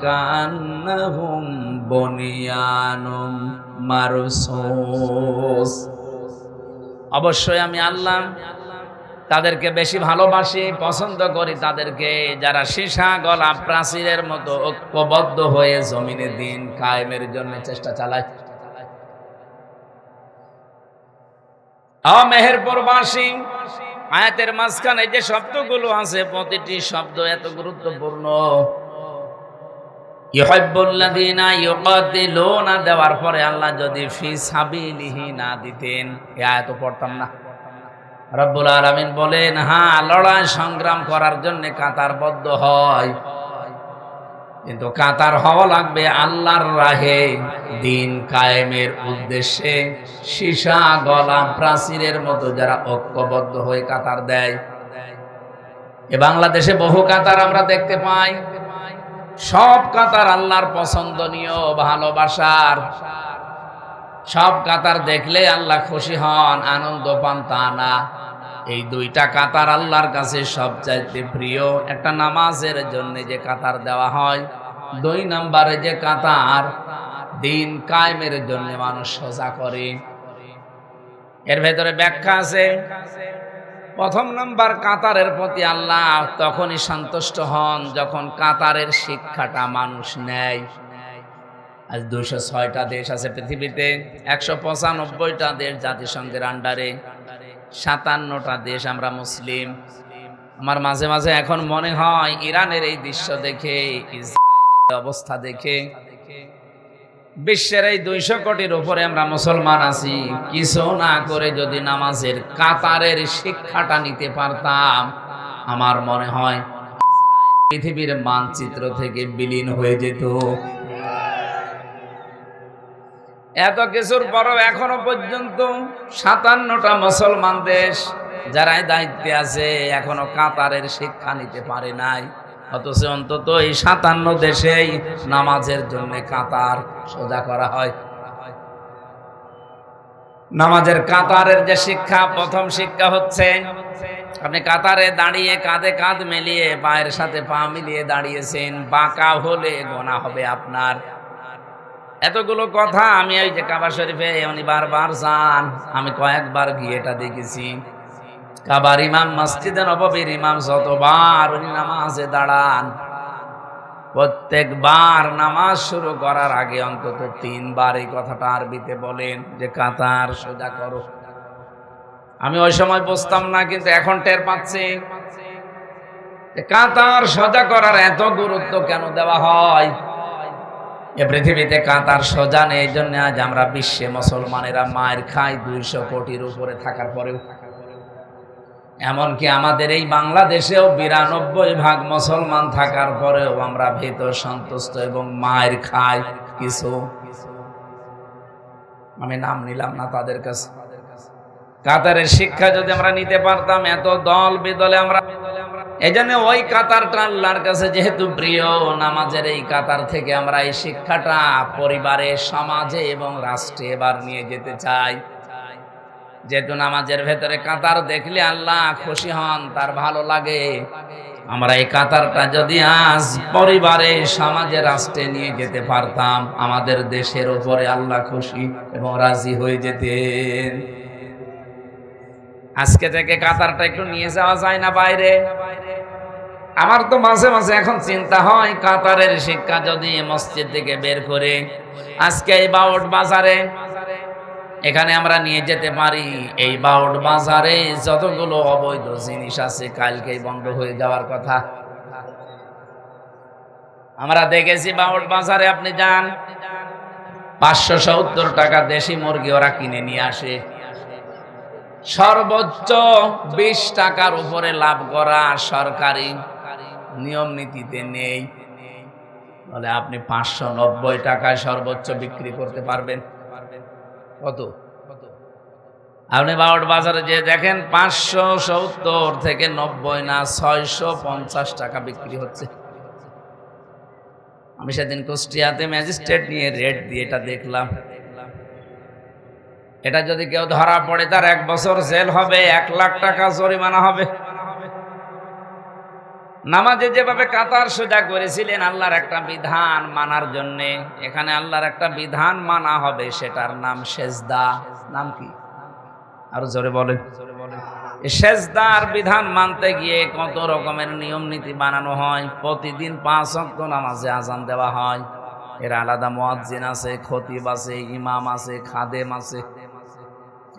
S1: কান্নাহুম বুনিয়ানুম মারসুস। অবশ্যই আমি আল্লাহ তাদেরকে বেশি ভালোবাসি, পছন্দ করি তাদেরকে যারা সীসা গলা প্রাচীরের মতো ঐক্যবদ্ধ হয়ে জমিনে দিন কায়েমের জন্য চেষ্টা চালায়। মেহেরপুরবাসী, আয়াতের মাঝখানে যে শব্দগুলো আছে প্রতিটি শব্দ এত গুরুত্বপূর্ণ। ইউহিব্বুল্লাযীনা ইউকাতিলুনা দেওয়ার পরে আল্লাহ যদি ফি সাবিলিহি না দিতেন এই আয়াত পড়তাম না। রব্বুল আলামিন বলেন, হ্যাঁ লড়াই সংগ্রাম করার জন্য কাতারবদ্ধ হয়, কিন্তু কাতার হওয়া লাগবে আল্লাহর রাহে দিন কায়েমের উদ্দেশ্যে। সীসা গলা প্রাচীরের মতো যারা ঐক্যবদ্ধ হয়ে কাতার দেয়। এ বাংলাদেশে বহু কাতার আমরা দেখতে পাই, সব কাতার আল্লাহর পছন্দনীয়, ভালোবাসার। সব কাতার দেখলে আল্লাহ খুশি হন, আনন্দ পান তা না। এই দুইটা কাতার আল্লাহর কাছে সবচাইতে প্রিয়। একটা নামাজের জন্য যে কাতার দেওয়া হয়, 2 নম্বরে যে কাতার দিন কায়েমের জন্য মানুষ সোজা করে। এর ভেতরে ব্যাখ্যা আছে। প্রথম নাম্বার, কাতারের প্রতি আল্লাহ তখনই সন্তুষ্ট হন যখন কাতারের শিক্ষাটা মানুষ নেয়। আজ 206টা দেশ আছে পৃথিবীতে, 195টা দেশ জাতিসংঘের আন্ডারে, 57টা দেশ আমরা মুসলিম। আমার মাঝে মাঝে এখন মনে হয় ইরানের এই দৃশ্য দেখে, ইসরায়েলের অবস্থা দেখে, বিশ্বের এই 200 কোটির উপরে আমরা মুসলমান আছি, কিছু না করে যদি নামাজের কাতারের শিক্ষাটা নিতে পারতাম, আমার মনে হয় পৃথিবীর মানচিত্র থেকে বিলীন হয়ে যেত। এত কিছুর পরও এখনো পর্যন্ত 57টা মুসলমান দেশ যারা দায়িত্বে আছে এখনো কাতারের শিক্ষা নিতে পারে নাই। অথচ অন্তত এই 57 দেশেই নামাজের জন্য কাতার সোজা করা হয়। নামাজের কাতারের যে শিক্ষা, প্রথম শিক্ষা হচ্ছে আপনি কাতারে দাঁড়িয়ে কাঁধে কাঁধ মিলিয়ে পায়ের সাথে পা মিলিয়ে দাঁড়িয়েছেন, বাঁকা হলে গোনা হবে আপনার। এতগুলো কথা আমি ওই যে কাবা শরীফে উনি বারবার যান, আমি কয়েকবার গিয়ে এটা দেখেছি। কাবার ইমাম, মসজিদে নববীর ইমাম যতবার উনি নামাজে দাঁড়ান, প্রত্যেকবার নামাজ শুরু করার আগে অন্তত 3 বার এই কথাটা আরবিতে বলেন যে কাতার সোজা করো। আমি ওই সময় বুঝতাম না, কিন্তু এখন টের পাচ্ছি কাতার সোজা করার এত গুরুত্ব কেন দেওয়া হয়। এ পৃথিবীতে কাতার সোজা নেই, এই জন্য আজ আমরা বিশ্বে মুসলমানেরা মায়ের খাই 200 কোটির উপরে থাকার পরেও। এমনকি আমাদের এই বাংলাদেশেও 92% মুসলমান থাকার পরেও আমরা ভীত সন্তুষ্ট এবং মায়ের খাই কিছু, আমি নাম নিলাম না তাদের কাছে। কাতারের শিক্ষা যদি আমরা নিতে পারতাম, এত দল বেদলে আমরা, এই জন্য ওই কাতারটা আল্লাহর কাছে যেহেতু প্রিয়, নামাজের এই কাতার থেকে আমরা এই শিক্ষাটা পরিবারে, সমাজে এবং রাষ্ট্রে এবার নিয়ে যেতে চাই। যেহেতু নামাজের ভেতরে কাতার দেখলে আল্লাহ খুশি হন, তার ভালো লাগে, আমরা এই কাতারটা যদি আজ পরিবারে, সমাজে, রাষ্ট্রে নিয়ে যেতে পারতাম, আমাদের দেশের উপরে আল্লাহ খুশি এবং রাজি হয়ে যেতেন। আজকে থেকে কাতারটা একটু নিয়ে যাওয়া যায় না বাইরে? আমার তো মাঝে মাঝে এখন চিন্তা হয়, কাতারের শিক্ষা যদি মসজিদ থেকে বের করে আজকে এই বাউট বাজারে এখানে আমরা নিয়ে যেতে পারি, এই বাউট বাজারে যতগুলো অবৈধ জিনিস আছে কালকেই বন্ধ হয়ে যাওয়ার কথা। আমরা দেখেছি বাউট বাজারে আপনি যান, 570 টাকা দেশি মুরগি ওরা কিনে নিয়ে আসে, সর্বোচ্চ 20 টাকার উপরে লাভ করা সরকারি নিয়ম নীতিতে নেই। বলে আপনি 590 টাকায় সর্বোচ্চ বিক্রি করতে পারবেন। কত? আপনি বাউট বাজারে যে দেখেন 570 থেকে 90 না 650 টাকা বিক্রি হচ্ছে। আমি সেদিন কুষ্টিয়াতে ম্যাজিস্ট্রেট নিয়ে রেড দিয়ে এটা দেখলাম। এটা যদি কেউ ধরা পড়ে তার 1 বছর জেল হবে, 1 লাখ টাকা জরিমানা হবে। নামাজে যেভাবে কাতার সোজা করেছিলেন আল্লাহর একটা বিধান মানার জন্য, এখানে আল্লাহর একটা বিধান মানা হবে, সেটার নাম সেজদা। নাম কি? আরো জোরে বলেন। সেজদার বিধান মানতে গিয়ে কত রকমের নিয়ম নীতি বানানো হয়। প্রতিদিন 5 ওয়াক্ত নামাজে আজান দেওয়া হয়, এর আলাদা মুয়াজ্জিন আছে, খতিব আছে, ইমাম আছে, খাদেম আছে।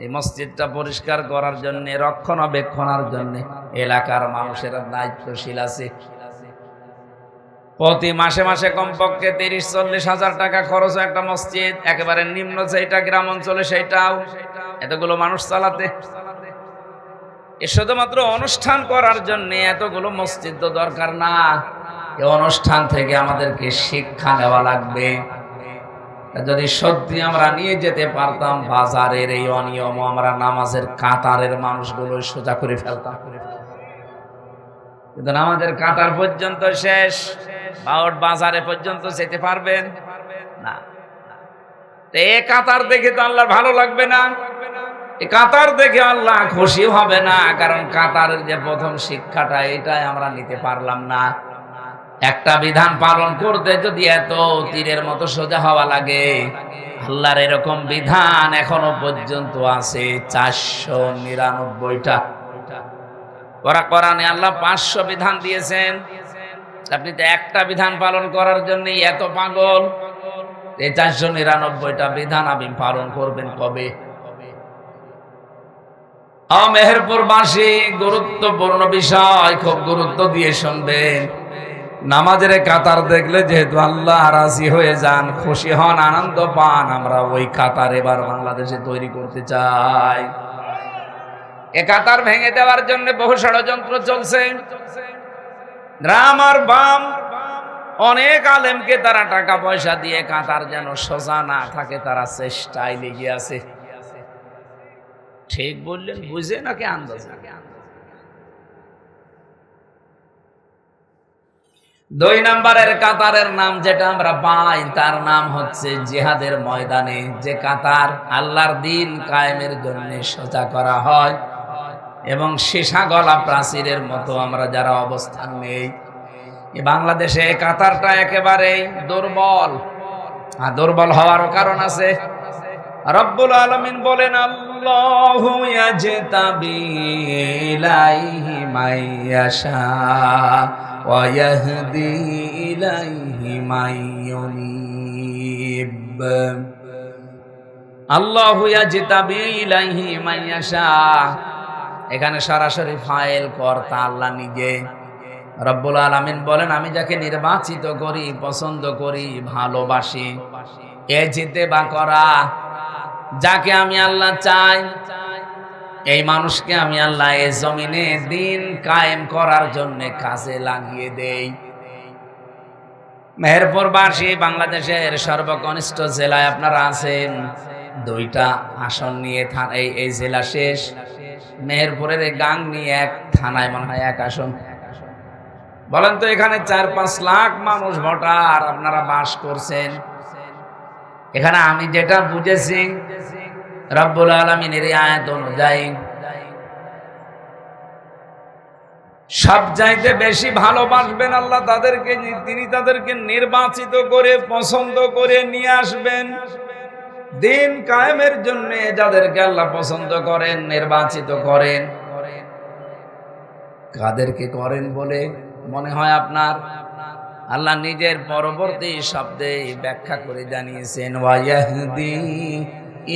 S1: এই মসজিদটা পরিষ্কার করার জন্য, রক্ষণাবেক্ষণের জন্য এলাকার মানুষের দায়িত্বশীল আছে। প্রতি মাসে মাসে কমপক্ষে 30-40 হাজার টাকা খরচ একটা মসজিদ, একেবারে নিম্ন যেটা গ্রাম অঞ্চলে সেইটাও, এতগুলো মানুষ চালাতে। এ শুধুমাত্র অনুষ্ঠান করার জন্য এতগুলো মসজিদ তো দরকার না। এই অনুষ্ঠান থেকে আমাদেরকে শিক্ষা নেওয়া লাগবে। যদি সত্যি আমরা নিয়ে যেতে পারতাম, বাজারের এই অনিয়ম আমরা নামাজের কাতারের মানুষগুলো সোজা করে ফেলতাম। কিন্তু নামাজের কাতার পর্যন্ত শেষ, বাউট বাজারে পর্যন্ত যেতে পারবেন না। এ কাতার দেখে তো আল্লাহর ভালো লাগবে না, এই কাতার দেখে আল্লাহ খুশি হবে না, কারণ কাতারের যে প্রথম শিক্ষাটা এটাই আমরা নিতে পারলাম না। একটা বিধান পালন করতে যদি এত তীরের মতো সোজা হওয়া লাগে, আল্লাহর এরকম বিধান এখনো পর্যন্ত আছে 499টা। কোরআনে আল্লাহ 500 বিধান দিয়েছেন, আপনি তো একটা বিধান পালন করার জন্য এত পাগল। এই 499টা বিধান আপনি পালন করবেন কবে? মেহেরপুরবাসী, গুরুত্বপূর্ণ বিষয়, খুব গুরুত্ব দিয়ে শুনবেন। নামাজের কাতার দেখলে যেহেতু আল্লাহ রাজি হয়ে যান, খুশি হন, আনন্দ পান, আমরা ওই কাতার এবার বাংলাদেশে তৈরি করতে চাই। এ কাতার ভেঙে দেওয়ার জন্য বহু ষড়যন্ত্র চলছে। গ্রাম আর বাম অনেক আলেমকে তারা টাকা পয়সা দিয়ে কাতার যেন সোজা না থাকে তারা চেষ্টায় লেগে আছে। ঠিক বললেন বুঝে নাকি আন্দাজে? 2 নম্বরের কাতারের নাম যেটা আমরা পাই তার নাম হচ্ছে জিহাদের ময়দানে যে কাতার আল্লাহর দ্বীন কায়েমের জন্য সোজা করা হয়, এবং সীসা গলা প্রাচীরের মতো আমরা যারা অবস্থান নেই, বাংলাদেশে কাতারটা একেবারেই দুর্বল। দুর্বল হওয়ারও কারণ আছে। রব্বুল আলামিন বলেন, আল্লাহু ইয়াজতাবি ইলাইহি মাইয়াশা ওয়া ইয়াহদি ইলাইহি মাইয়ুনিব। আল্লাহু ইয়াজতাবি ইলাইহি মাইয়াশা, এখানে সরাসরি ফাইল কর্তা আল্লাহ নিজে। রব্বুল আলামিন বলেন, আমি যাকে নির্বাচিত করি, পছন্দ করি, ভালোবাসি। এ জিতে বা করা, যাকে আমি আল্লাহ চাই, এই মানুষকে আমি আল্লাহ এই জমিনে দিন কায়েম করার জন্য কাজে লাগিয়ে দেই। মেহেরপুরবাসী, বাংলাদেশের সর্বকনিষ্ঠ জেলায় আপনারা আছেন। 2টা আসন নিয়ে এই জেলা শেষ। মেহেরপুরের গাং নিয়ে এক থানায় মনে হয় 1 আসন। বলেন তো, এখানে 4-5 লাখ মানুষ ভোটার আপনারা বাস করছেন। এখানে আমি যেটা বুঝেছি রব্বুল আলামিনের আয়াত অনুযায়ী, সবচাইতে বেশি ভালোবাসবেন আল্লাহ তাদেরকে, তিনি তাদেরকে নির্বাচিত করে পছন্দ করে নিয়ে আসবেন দিন কায়েমের জন্য। যাদেরকে আল্লাহ পছন্দ করেন, নির্বাচিত করেন, কাদেরকে করেন বলে মনে হয় আপনার? আল্লাহ নিজের পরবর্তী শব্দে ব্যাখ্যা করে জানিয়েছেন, ওয়া ইয়াহদি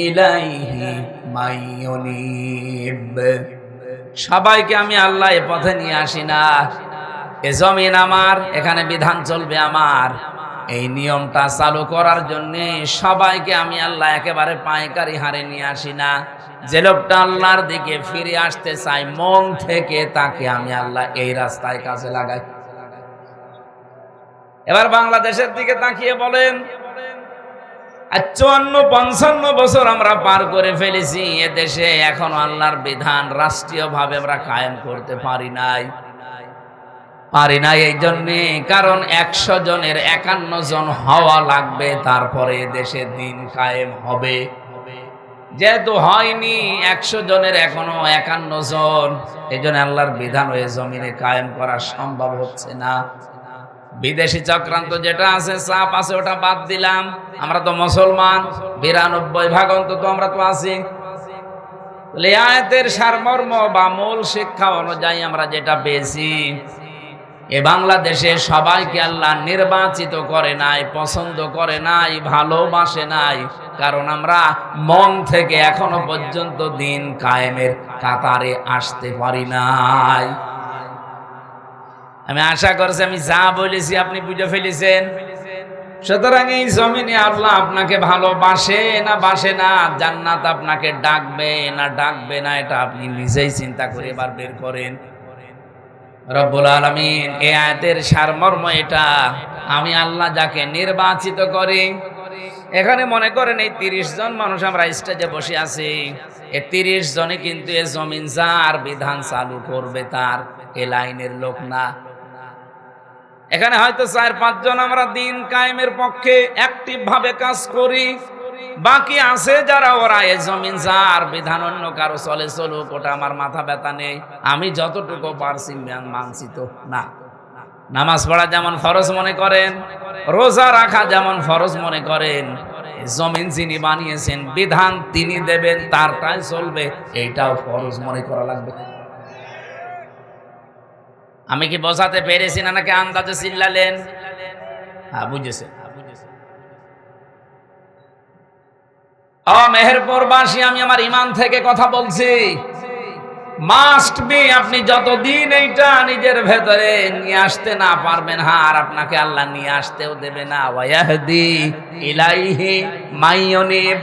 S1: ইলাইহি মাইয়ুনিব। সবাইকে আমি আল্লাহ এ পথে নিয়ে আসি না। এ জমিন আমার, এখানে বিধান চলবে আমার। এই নিয়মটা চালু করার জন্য সবাইকে আমি আল্লাহ একেবারে পাইকারি হারে নিয়ে আসি না। যে লোকটা আল্লাহর দিকে ফিরে আসতে চাই মন থেকে, তাকে আমি আল্লাহ এই রাস্তায় কাজে লাগাই। এবার বাংলাদেশের দিকে তাকিয়ে বলেন, 54-55 বছর আমরা পার করে ফেলেছি, এ দেশে এখনো আল্লাহর বিধান রাষ্ট্রীয়ভাবে আমরা কায়েম করতে পারি নাই। এই জন্যে, কারণ 100 জনের 51 জন হওয়া লাগবে, তারপরে দেশে দিন কায়েম হবে। যেহেতু হয়নি, 100 জনের এখনো 51 জন, এই জন্য আল্লাহর বিধান ওই জমিনে কায়েম করা সম্ভব হচ্ছে না। বিদেশি চক্রান্ত যেটা আছে, চাপ আছে, ওটা বাদ দিলাম। আমরা তো মুসলমান, 92% অন্তত আমরা তো আছি। আয়াতের সারমর্ম বা মূল শিক্ষা অনুযায়ী আমরা যেটা পেয়েছি, এ বাংলাদেশে সবাইকে আল্লাহ নির্বাচিত করে নাই, পছন্দ করে নাই, ভালোবাসে নাই, কারণ আমরা মন থেকে এখনো পর্যন্ত দিন কায়েমের কাতারে আসতে পারি নাই। আমি আশা করছি আমি যা বলেছি আপনি বুঝে ফেলেছেন। সুতরাং এই জমিনে আল্লাহ আপনাকে ভালোবাসে না বাসে না, জান্নাত আপনাকে ডাকবে না ডাকবে না, এটা আপনি নিজেই চিন্তা করে এবার বের করেন। রব্বুল আলামিন এই আয়াতের সারমর্ম এটা, আমি আল্লাহ যাকে নির্বাচিত করি। এখানে মনে করেন এই 30 জন মানুষ আমরা স্টেজে বসে আছি, এই 30 জনে কিন্তু এই জমিন যার বিধান চালু করবে তার এ লাইনের লোক না। এখানে হয়তো 4-5 জন আমরা দিন কায়েমের পক্ষে অ্যাক্টিভ ভাবে কাজ করি, বাকি আছে যারা ওরা এ জমিন যার বিধান অন্য কারো চলে চলুক, ওটা আমার মাথা ব্যথা নেই, আমি যতটুকু পারছি মানছি তো না। নামাজ পড়া যেমন ফরজ মনে করেন, রোজা রাখা যেমন ফরজ মনে করেন, জমিন যিনি বানিয়েছেন বিধান তিনি দেবেন, তারটাই চলবে, এইটাও ফরজ মনে করা লাগবে। আমি কি বোঝাতে পেরেছি না নাকি আন্দাজে চিল্লালেন? হ্যাঁ, বুঝেছে। মেহেরপুরবাসী, আমি আমার ইমান থেকে কথা বলছি। মাস্ট বি, আপনি যতদিন এইটা নিজের ভেতরে নিয়ে আসতে না পারবেন, আর আপনাকে আল্লাহ নিয়ে আসতেও দেবে না। ওয়াহদি ইলাইহি মাইয়ুনিব,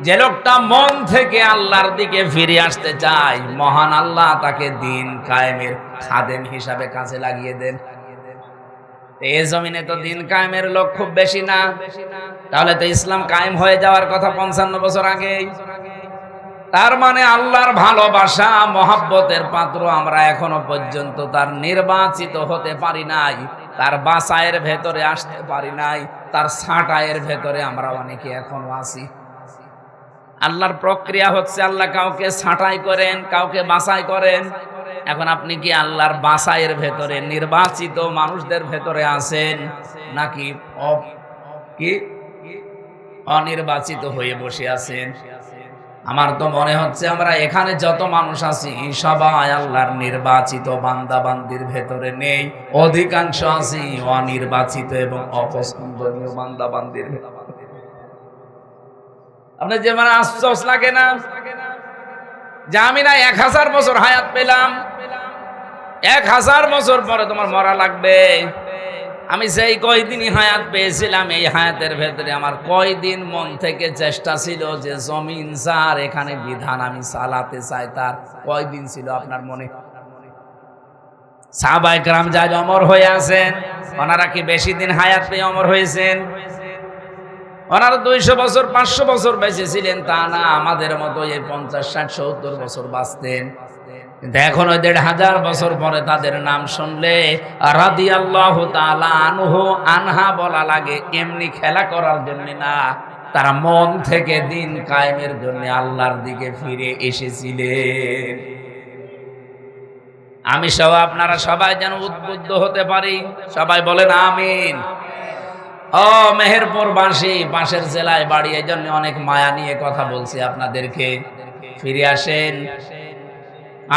S1: যে লোকটা মন থেকে আল্লাহর দিকে ফিরে আসতে চায়, মহান আল্লাহ তাকে দিন কায়েমের খাদেম হিসাবে কাজে লাগিয়ে দেন। এই জমিনে তো দিন কায়েমের লোক খুব বেশি না, তাহলে তো ইসলাম কায়েম হয়ে যাওয়ার কথা 55 বছর আগেই। তার মানে আল্লাহর ভালোবাসা মহাব্বতের পাত্র আমরা এখনো পর্যন্ত তার নির্বাচিত হতে পারি নাই, তার বাসায়ের ভেতরে আসতে পারি নাই, তার ছাঁটাইয়ের ভেতরে আমরা অনেকে এখনো আছি। আল্লাহর প্রক্রিয়া হচ্ছে আল্লাহ কাউকে ছাঁটাই করেন, কাউকে বাছাই করেন। এখন আপনি কি আল্লাহর বাছাইয়ের ভেতরে নির্বাচিত মানুষদের ভেতরে আছেন, নাকি অনির্বাচিত হয়ে বসে আছেন? আমার তো মনে হচ্ছে আমরা এখানে যত মানুষ আছি সবাই আল্লাহর নির্বাচিত বান্দা বান্দির ভেতরে নেই, অধিকাংশ আছি অনির্বাচিত এবং অপছন্দনীয় বান্দা বান্দির ভেতরে। আপনার যে মানে আফসোস লাগে না যে আমি না 1000 বছর হায়াত পেলাম, 1000 বছর পরে তোমার মরা লাগবে। আমি সেই কয়দিনই হায়াত পেয়েছিলাম, এই হায়াতের ভেতরে আমার কয়দিন মন থেকে চেষ্টা ছিল যে জমিন যার, এখানে বিধান আমি চালাতে চাই, তার কয়দিন ছিল আপনার মনে? সাহাবায়ে কেরাম যারা অমর হয়ে আছেন, ওনারা কি বেশি দিন হায়াত পেয়ে অমর হয়েছেন? ওনারা 200 বছর 500 বছর বেঁচে ছিলেন তা না, আমাদের মতো এই 50, 60, 70 বছর বাঁচতেন। কিন্তু এখন ওই 1500 বছর পরে তাদের নাম শুনলে রাদিয়াল্লাহু তাআলা আনহু আনহা বলা লাগে, এমনি খেলা করার জন্য না, তারা মন থেকে দিন কায়েমের জন্য আল্লাহর দিকে ফিরে এসেছিলেন। আমি সহ আপনারা সবাই যেন উদ্বুদ্ধ হতে পারি, সবাই বলেন আমিন। ও মেহেরপুরবাসী, পাশের জেলায় বাড়ি, এই জন্য অনেক মায়া নিয়ে কথা বলছি আপনাদেরকে। ফিরে আসেন।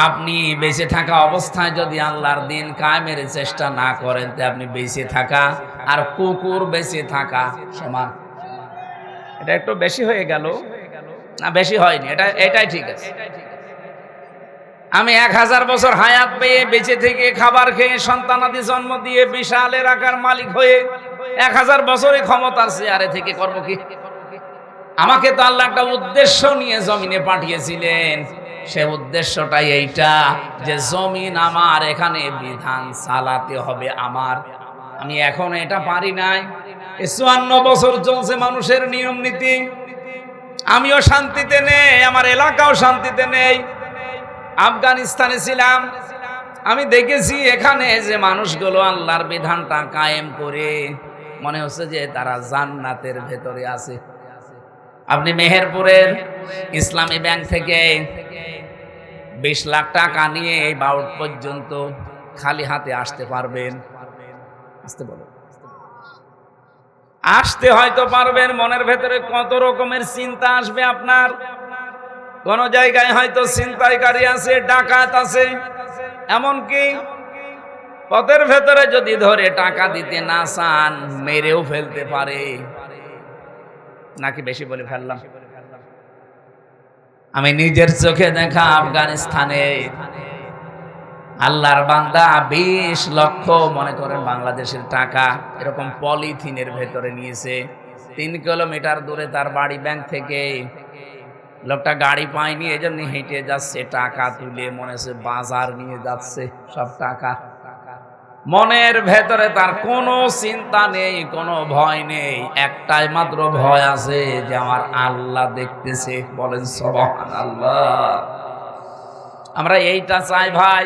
S1: আপনি বেঁচে থাকা অবস্থায় যদি আল্লাহর দিন কায়েমের চেষ্টা না করেন, তে আপনি বেঁচে থাকা আর কুকুর বেঁচে থাকা সমান। এটা একটু বেশি হয়ে গেল না? বেশি হয়নি, এটাই ঠিক আছে। আমি 1000 বছর হায়াত পেয়ে বেঁচে থেকে খাবার খেয়ে সন্তানাদি জন্ম দিয়ে বিশাল এলাকার মালিক হয়ে 1000 বছরের ক্ষমতার চেয়ারে থেকে করব কি? আমাকে তো আল্লাহ একটা উদ্দেশ্য নিয়ে জমিনে পাঠিয়েছিলেন। সে উদ্দেশ্যটাই এইটা যে জমিন আমার, এখানে বিধান চালাতে হবে আমার। আমি এখন এটা পারি নাই। 54 বছর চলছে মানুষের নিয়ম নীতি, আমিও শান্তিতে নেই, আমার এলাকাও শান্তিতে নেই। আফগানিস্তানে ছিলাম, আমি দেখেছি এখানে যে মানুষগুলো আল্লাহর বিধানটা কায়েম করে মনে হচ্ছে যে তারা জান্নাতের ভেতরে আছে। আপনি মেহেরপুরের ইসলামী ব্যাংক থেকে 20 লাখ টাকা নিয়ে এই বাউট পর্যন্ত খালি হাতে আসতে পারবেন? আসতে বলো, আসতে হয়তো পারবেন। মনের ভেতরে কত রকমের চিন্তা আসবে আপনার। কোন জায়গায় হয়তো ছিনতাইকারী আছে, ডাকাত আছে, এমনকি পথের ভেতরে যদি ধরে টাকা দিতে না চান মেরেও ফেলতে পারে। নাকি বেশি বলে ফেললাম? আমি নিজের চোখে দেখা আফগানিস্তানে আল্লাহর বান্দা 20 লক্ষ মনে করেন বাংলাদেশের টাকা এরকম পলিথিনের ভেতরে নিয়েছে। 3 কিলোমিটার দূরে তার বাড়ি ব্যাংক থেকে। লোকটা গাড়ি পায়নি, এজন্য হেঁটে যাচ্ছে, টাকা তুলে মনে হচ্ছে বাজার নিয়ে যাচ্ছে সব টাকা। মনের ভেতরে তার কোনো চিন্তা নেই, কোনো ভয় নেই, একটাই মাত্র ভয় আছে যে আমার আল্লাহ দেখতেছে। বলেন সুবহানাল্লাহ। আমরা এইটা চাই ভাই।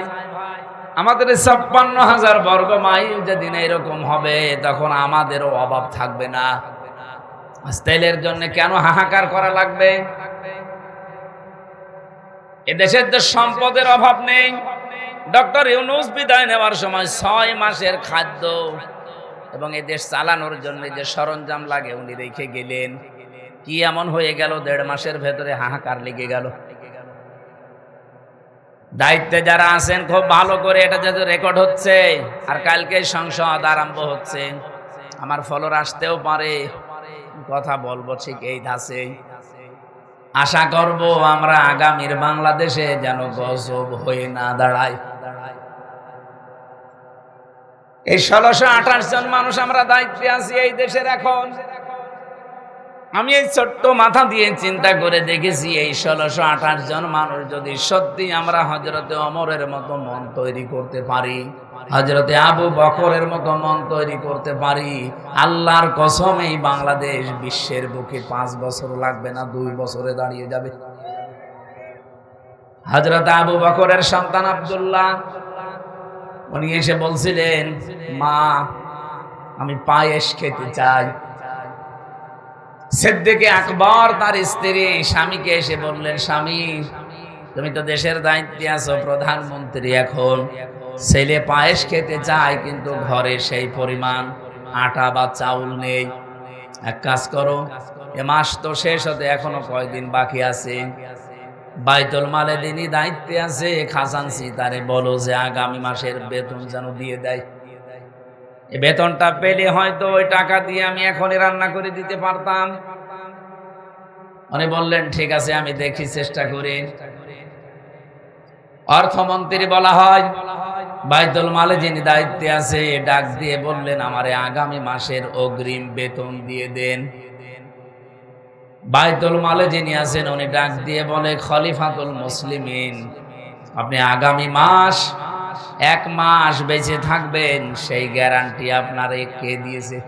S1: আমাদের 56,000 বর্গ মাইল যেদিন এরকম হবে তখন আমাদেরও অভাব থাকবে না। তেলের জন্য কেন হাহাকার করা লাগবে? এদেশের যে সম্পদের অভাব নেই। ডক্টর ইউনূস বিদায় নেওয়ার সময় 6 মাসের খাদ্য এবং এই দেশ চালানোর জন্য যে সরঞ্জাম লাগে উনি রেখে গেলেন। কি এমন হয়ে গেল 1.5 মাসের ভেতরে হাহাকার লেগে গেল? দায়িত্বে যারা আছেন খুব ভালো করে এটা যাতে রেকর্ড হচ্ছে, আর কালকে সংসদ আরম্ভ হচ্ছে, আমার ফলোর আসতেও পারে, কথা বলবো ঠিক এই ধাঁচে। আশা করব আমরা আগামীর বাংলাদেশে যেন গজব হয়ে না দাঁড়ায়। এই 1628 জন মানুষ আমরা দায়িত্বে আছি এই দেশের। এখন আমি এই ছোট্ট মাথা দিয়ে চিন্তা করে দেখেছি, এই 1628 জন মানুষ যদি সত্যি আমরা হযরতে ওমরের মতো মন তৈরি করতে পারি, হযরতে আবু বকরের মতো মন তৈরি করতে পারি, আল্লাহর কসম এই বাংলাদেশ বিশ্বের বুকে 5 বছর লাগবে না, 2 বছরে দাঁড়িয়ে যাবে। হযরত আবু বকরের সন্তান আব্দুল্লাহ উনি এসে বলছিলেন, মা আমি পায়েস খেতে চাই। সিদ্দিকে আকবর তার স্ত্রী স্বামীকে এসে বললেন, স্বামী তুমি তো দেশের দায়িত্বে আছো, প্রধানমন্ত্রী, এখন ছেলে পায়েস খেতে চায় কিন্তু ঘরে সেই পরিমাণ আটা বা চাউল নেই। এক কাজ করো, এ মাস তো শেষ হতে এখনো কয়দিন বাকি আছে, বাইতুল মালে যিনি দায়িত্বে আছে খাজানচি তারে বলো যে আগামী মাসের বেতন যেন দিয়ে দেয়। এই বেতনটা পেলে হয়তো ওই টাকা দিয়ে আমি এখনই রান্না করে দিতে পারতাম। উনি বললেন ঠিক আছে আমি দেখি চেষ্টা করি। অর্থমন্ত্রী বলা হয়, বাইতুল মালে যিনি দায়িত্বে আছে ডাক দিয়ে বললেন আমারে আগামী মাসের অগ্রিম বেতন দিয়ে দেন। বাইতুল মালে যিনি আছেন উনি ডাক দিয়ে বলে, খলিফাতুল মুসলিমিন আপনি আগামী মাস 1 মাস বেঁচে থাকবেন সেই গ্যারান্টি আপনারে কে দিয়েছে?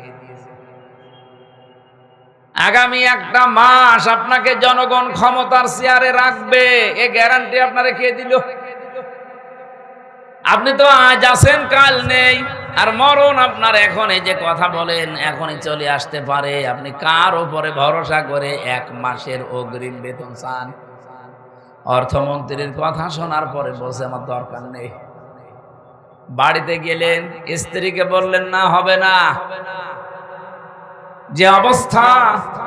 S1: আগামী 1টা মাস আপনাকে জনগণ ক্ষমতার চেয়ারে রাখবে, এই গ্যারান্টি আপনারে কে দিল? আপনি তো আজ আছেন কাল নেই, আর মরণ আপনার এখন এই যে কথা বলেন এখনই চলে আসতে পারে। আপনি কার উপরে ভরসা করে 1 মাসের অগ্রিম বেতন চান? অর্থমন্ত্রীর কথা শোনার পরে বলছে আমার দরকার নেই। বাড়িতে গেলেন, স্ত্রীকে বললেন না হবে না, যে অবস্থা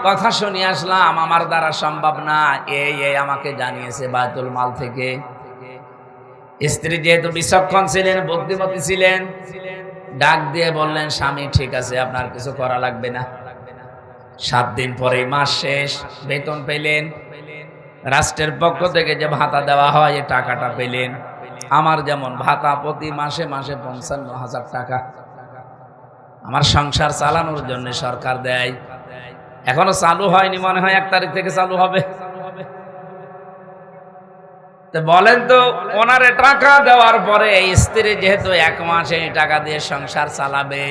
S1: কথা শুনে আসলাম আমার দ্বারা সম্ভব না, এই আমাকে জানিয়েছে বাইতুল মাল থেকে। স্ত্রী যেহেতু বিচক্ষণ ছিলেন, বুদ্ধিমতী ছিলেন, ডাক দিয়ে বললেন স্বামী ঠিক আছে আপনার কিছু করা লাগবে না। 7 দিন পরে মাস শেষ, বেতন পেলেন, রাষ্ট্রের পক্ষ থেকে যে ভাতা দেওয়া হয় এই টাকাটা পেলেন। আমার যেমন ভাতা প্রতি মাসে মাসে 55,000 টাকা আমার সংসার চালানোর জন্য সরকার দেয়। এখনো চালু হয়নি, মনে হয় 1 তারিখ থেকে চালু হবে। বলেন তো ওনারে টাকা দেওয়ার পরে স্ত্রী যেহেতু 1 মাসে টাকা দিয়ে সংসার চালাবে,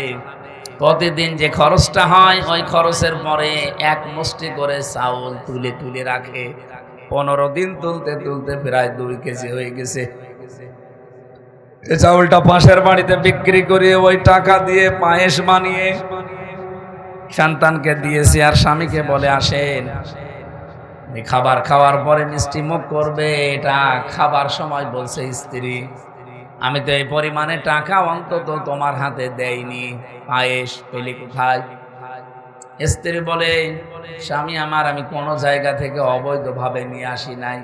S1: প্রতিদিন যে খরচটা হয় ওই খরচের পরে 1 মুষ্টি করে চাউল তুলে তুলে রাখে। 15 দিন তুলতে তুলতে প্রায় 2 কেজি হয়ে গেছে। এই চাউলটা পাশের বাড়িতে বিক্রি করে ওই টাকা দিয়ে পায়েস বানিয়ে সন্তানকে দিয়েছে, আর স্বামীকে বলে আসেন খাবার খাওয়ার পরে মিষ্টি মুখ করবে। এটা খাবার সময় বলছে স্ত্রী আমি তো এই পরিমাণে টাকা অন্তত তোমার হাতে দেইনি, পায়েস পেলে কোথায়? স্ত্রী বলে স্বামী আমার আমি কোনো জায়গা থেকে অবৈধভাবে নিয়ে আসি নাই,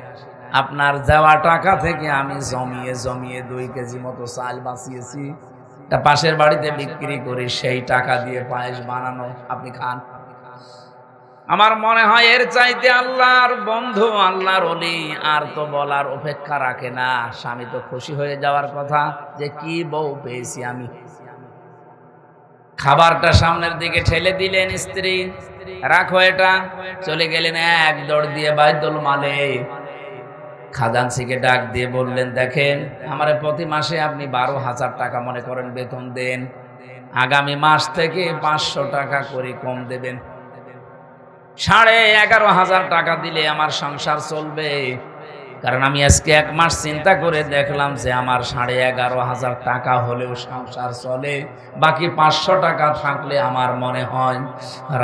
S1: আপনার দেওয়া টাকা থেকে আমি জমিয়ে জমিয়ে 2 কেজি মতো চাল বাঁচিয়েছি, তা পাশের বাড়িতে বিক্রি করে সেই টাকা দিয়ে পায়েস বানানো, আপনি খান। আমার মনে হয় এর চাইতে আল্লাহর বন্ধু আল্লাহর ওলি আর তো বলার অপেক্ষা রাখে না। স্বামী তো খুশি হয়ে যাওয়ার কথা যে কি বউ পেয়েছি আমি। খাবারটা সামনের দিকে ঠেলে দিলেন, স্ত্রী রাখো এটা, চলে গেলেন 1 দৌড় দিয়ে বাইতুল মালে। খাজানচিকে ডাক দিয়ে বললেন দেখেন আমার প্রতি মাসে আপনি 12,000 টাকা মনে করেন বেতন দেন, আগামী মাস থেকে 500 টাকা করে কম দেবেন। 11,500 টাকা দিলে আমার সংসার চলবে। কারণ আমি আজকে 1 মাস চিন্তা করে দেখলাম যে আমার 11,500 টাকা হলেও সংসার চলে, বাকি 500 টাকা থাকলে আমার মনে হয়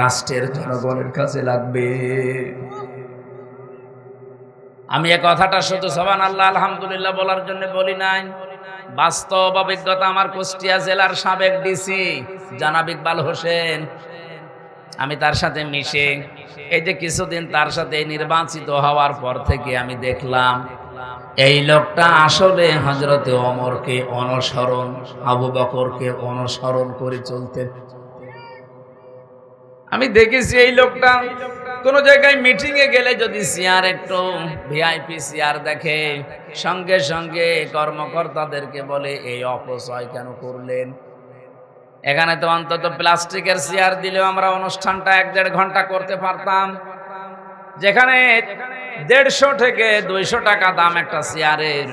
S1: রাষ্ট্রের জনগণের কাছে লাগবে। আমি এই কথাটা শুধু সুবহানাল্লাহ আলহামদুলিল্লাহ বলার জন্য বলি নাই, বাস্তব অভিজ্ঞতা। আমার কুষ্টিয়া জেলার সাবেক ডিসি জনাব ইকবাল হোসেন, আমি তার সাথে মিশে এই যে কিছুদিন তার সাথে নির্বাচিত হওয়ার পর থেকে আমি দেখলাম এই লোকটা আসলে হযরতে ওমরকে অনুসরণ, আবু বকরকে অনুসরণ করে চলতেন। আমি দেখেছি এই লোকটা কোন জায়গায় মিটিং এ গেলে যদি চেয়ার একটু ভিআইপি চেয়ার দেখে, সঙ্গে সঙ্গে কর্মকর্তাদেরকে বলে এই অপচয় কেন করলেন। এখানে তো অন্তত প্লাস্টিকের চেয়ার দিলেও আমরা অনুষ্ঠানটা 1-1.5 ঘন্টা করতে পারতাম, যেখানে 150 থেকে 200 টাকা দাম একটা চেয়ারের,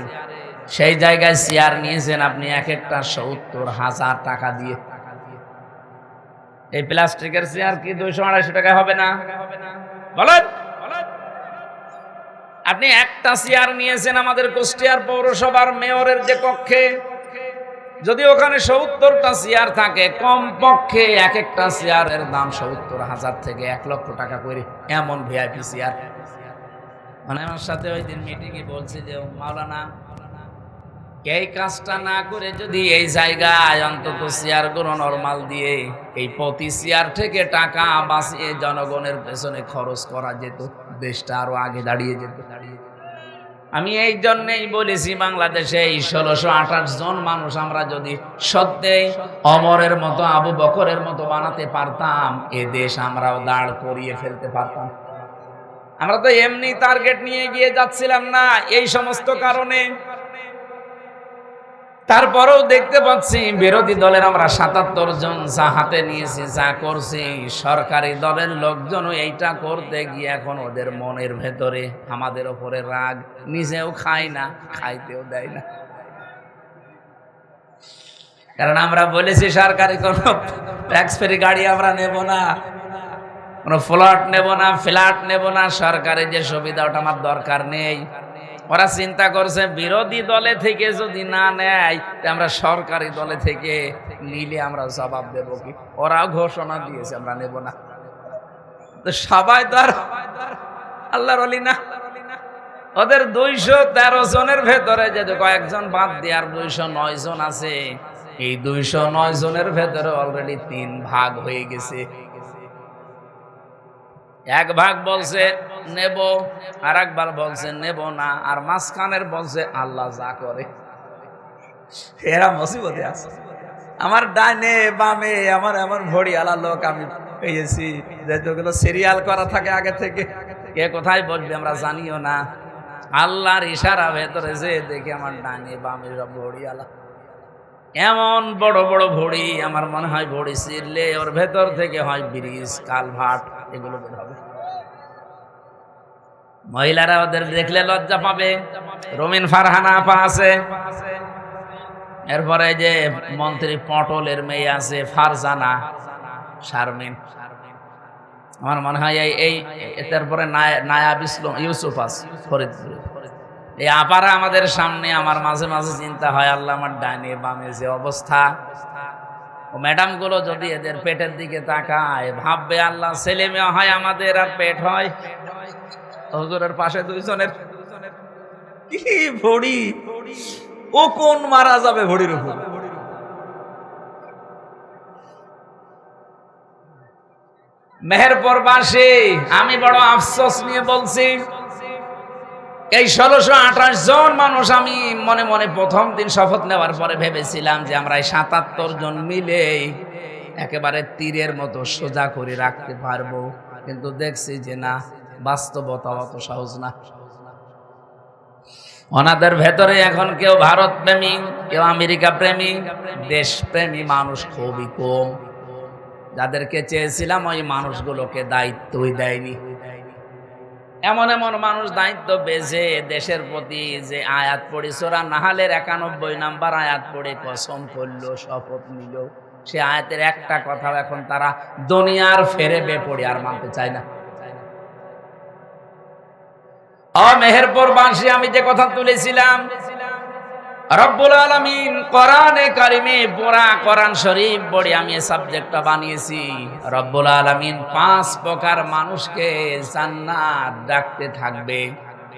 S1: সেই জায়গায় চেয়ার নিয়েছেন আপনি এক একটা 70,000 টাকা দিয়ে। এই প্লাস্টিকের চেয়ার কি 200-250 টাকা হবে না? বলেন। আপনি একটা চেয়ার নিয়েছেন আমাদের কুষ্টিয়ার পৌরসভার মেয়রের যে কক্ষে, যদি ওখানে 70টা চেয়ার থাকে, কমপক্ষে এক একটা চেয়ারের দাম 70,000 থেকে 1 লক্ষ টাকা করে, এমন ভিআইপি চেয়ার। মানে আমার সাথে ওই দিন মিটিংয়ে বলছি যে মাওলানা, এই কাজটা না করে যদি এই জায়গায় অন্তত চেয়ারগুলো নরমাল দিয়ে এই প্রতি চেয়ার থেকে টাকা বাঁচিয়ে জনগণের পেছনে খরচ করা যেত, দেশটা আরো আগে দাঁড়িয়ে যেত। আমি এই জন্যই বলেছি, বাংলাদেশে এই 1628 জন মানুষ আমরা যদি সত্যি ওমরের মতো, আবু বকরের মতো বানাতে পারতাম, এ দেশ আমরাও দাঁড় করিয়ে ফেলতে পারতাম। আমরা তো এমনি টার্গেট নিয়ে গিয়ে যাচ্ছিলাম না এই সমস্ত কারণে। তারপরেও দেখতে পাচ্ছি বিরোধী দলের আমরা 77 জন যা হাতে নিয়েছি, যা করছি, সরকারি দলের লোকজনও এইটা করতে গিয়ে এখন ওদের মনের ভেতরে আমাদের ওপরে রাগ, নিজেও খায় না, খাইতেও দেয় না। কারণ আমরা বলেছি সরকারি কোনো ট্যাক্স ফ্রি গাড়ি আমরা নেব না, কোনো ফ্ল্যাট নেব না, ফ্ল্যাট নেব না, সরকারি যে সুবিধা ওটা আমার দরকার নেই। ওরা চিন্তা করছে বিরোধী দলে থেকে যদি না নেয়, আমরা সরকারি দলে থেকে নিলে আমরা জবাব দেব কি। ওরাও ঘোষণা দিয়েছে আমরা নেব না। তো সবাই তো আর আল্লাহর ওলি না। ওদের 213 জনের ভেতরে যদি কয়েকজন বাদ দিয়ে আর 209 জন আছে, এই 209 জনের ভেতরে অলরেডি 3 ভাগ হয়ে গেছে। 1 ভাগ বলছে নেব, আর 1 বার বলছে নেব না, আর মাঝখানের বলছে আল্লাহ যা করে। এরা মুসিবতে আছে। আমার ডাইনে বামে আমার এমন ভড়ি আলা লোক আমি পেয়েছি, যেগুলো সিরিয়াল করা থাকে আগে থেকে, কে কোথায় বলবে আমরা জানিও না। আল্লাহর ইশারা ভেতরে যে দেখি আমার ডাইনে বামে সব ভড়ি আলা, এমন বড় বড় ভড়ি, আমার মনে হয় ভড়ি ছিঁড়লে ওর ভেতর থেকে হয় ব্রিজ, কালভার্ট, এগুলো বের হবে। মহিলারা ওদের দেখলে লজ্জা পাবে। রমিন ফারহানা আপা আছে, এরপরে যে মন্ত্রী পটলের মেয়ে আছে ফারজানা শারমিন, আমার মনে হয় এই তারপরে নায়াব ইসলাম ইউসুফ আছে ফরিদপুরে। এই আপারা আমাদের সামনে, আমার মাঝে মাঝে চিন্তা হয় আল্লাহ আমার ডাইনে বামে যে অবস্থা, ও ম্যাডাম গুলো যদি এদের পেটের দিকে তাকায় ভাববে আল্লাহ ছেলে মেয়ে হয় আমাদের আর পেট হয়। হুজুরের পাশে 2 জনের কি ভড়ি, ও কোন মারা যাবে ভড়ির উপর। মেহেরপুরবাসী, আমি বড় আফসোস নিয়ে বলছি, এই 1628 জন মানুষ, আমি মনে মনে প্রথম দিন শপথ নেওয়ার পরে ভেবেছিলাম যে আমরা 77 জন মিলে একেবারে তীরের মতো সোজা করে রাখতে পারবো, কিন্তু দেখছি যে না, বাস্তবতা অত সহজ না। ওনাদের ভেতরে এখন কেউ ভারত প্রেমী, কেউ আমেরিকা প্রেমী, দেশ প্রেমী মানুষ খুবই কম। যাদেরকে চেয়েছিলাম ওই মানুষগুলোকে দায়িত্বই দেয়নি। এমন এমন মানুষ দায়িত্ব পেয়েছে, দেশের প্রতি যে আয়াত পড়ে সূরা নাহলের 91 নম্বর আয়াত পড়ে কসম করলো, শপথ নিল, সে আয়াতের একটা কথা এখন তারা দুনিয়ার ফেরে বেপড়ে আর মানতে চায় না। মেহেরপুর বাসী আমি যে কথা তুলেছিলাম, রব্বুল আলামিন কোরআনে কারিমে পুরা কোরআন শরীফ পড়ে আমি এই সাবজেক্টটা বানিয়েছি। রব্বুল আলামিন 5 প্রকার মানুষকে জান্নাত ডাকতে থাকবে,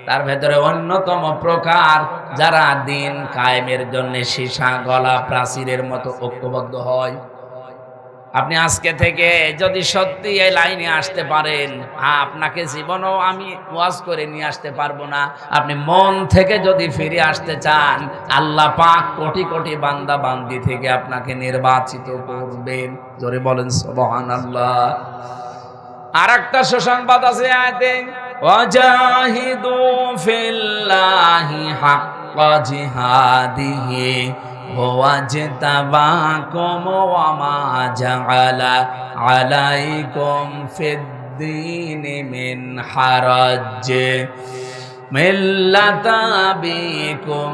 S1: তার ভেতরে অন্যতম প্রকার যারা দিন কায়েমের জন্য সীসা গলা প্রাচীরের মতো ঐক্যবদ্ধ হয়। আপনি আজকে থেকে যদি সত্যি এই লাইনে আসতে পারেন, আপনাকে জীবনেও আমি ওয়াজ করে নিয়ে আসতে পারবো না, আপনি মন থেকে যদি ফিরে আসতে চান, আল্লাহ পাক কোটি কোটি বান্দা বান্দি থেকে আপনাকে নির্বাচিত করবেন। জোরে বলেন সুবহানাল্লাহ। আর একটা সুসংবাদ আছে আয়াতে, ওয়াজাহিদু ফিল্লাহি হাক্কা জিহাদিহি ওয়াজতাবাকুম ওয়া মা জাআলা আলাইকুম ফিদ-দীনি মিন হারাজ মিল্লাতা আবিকুম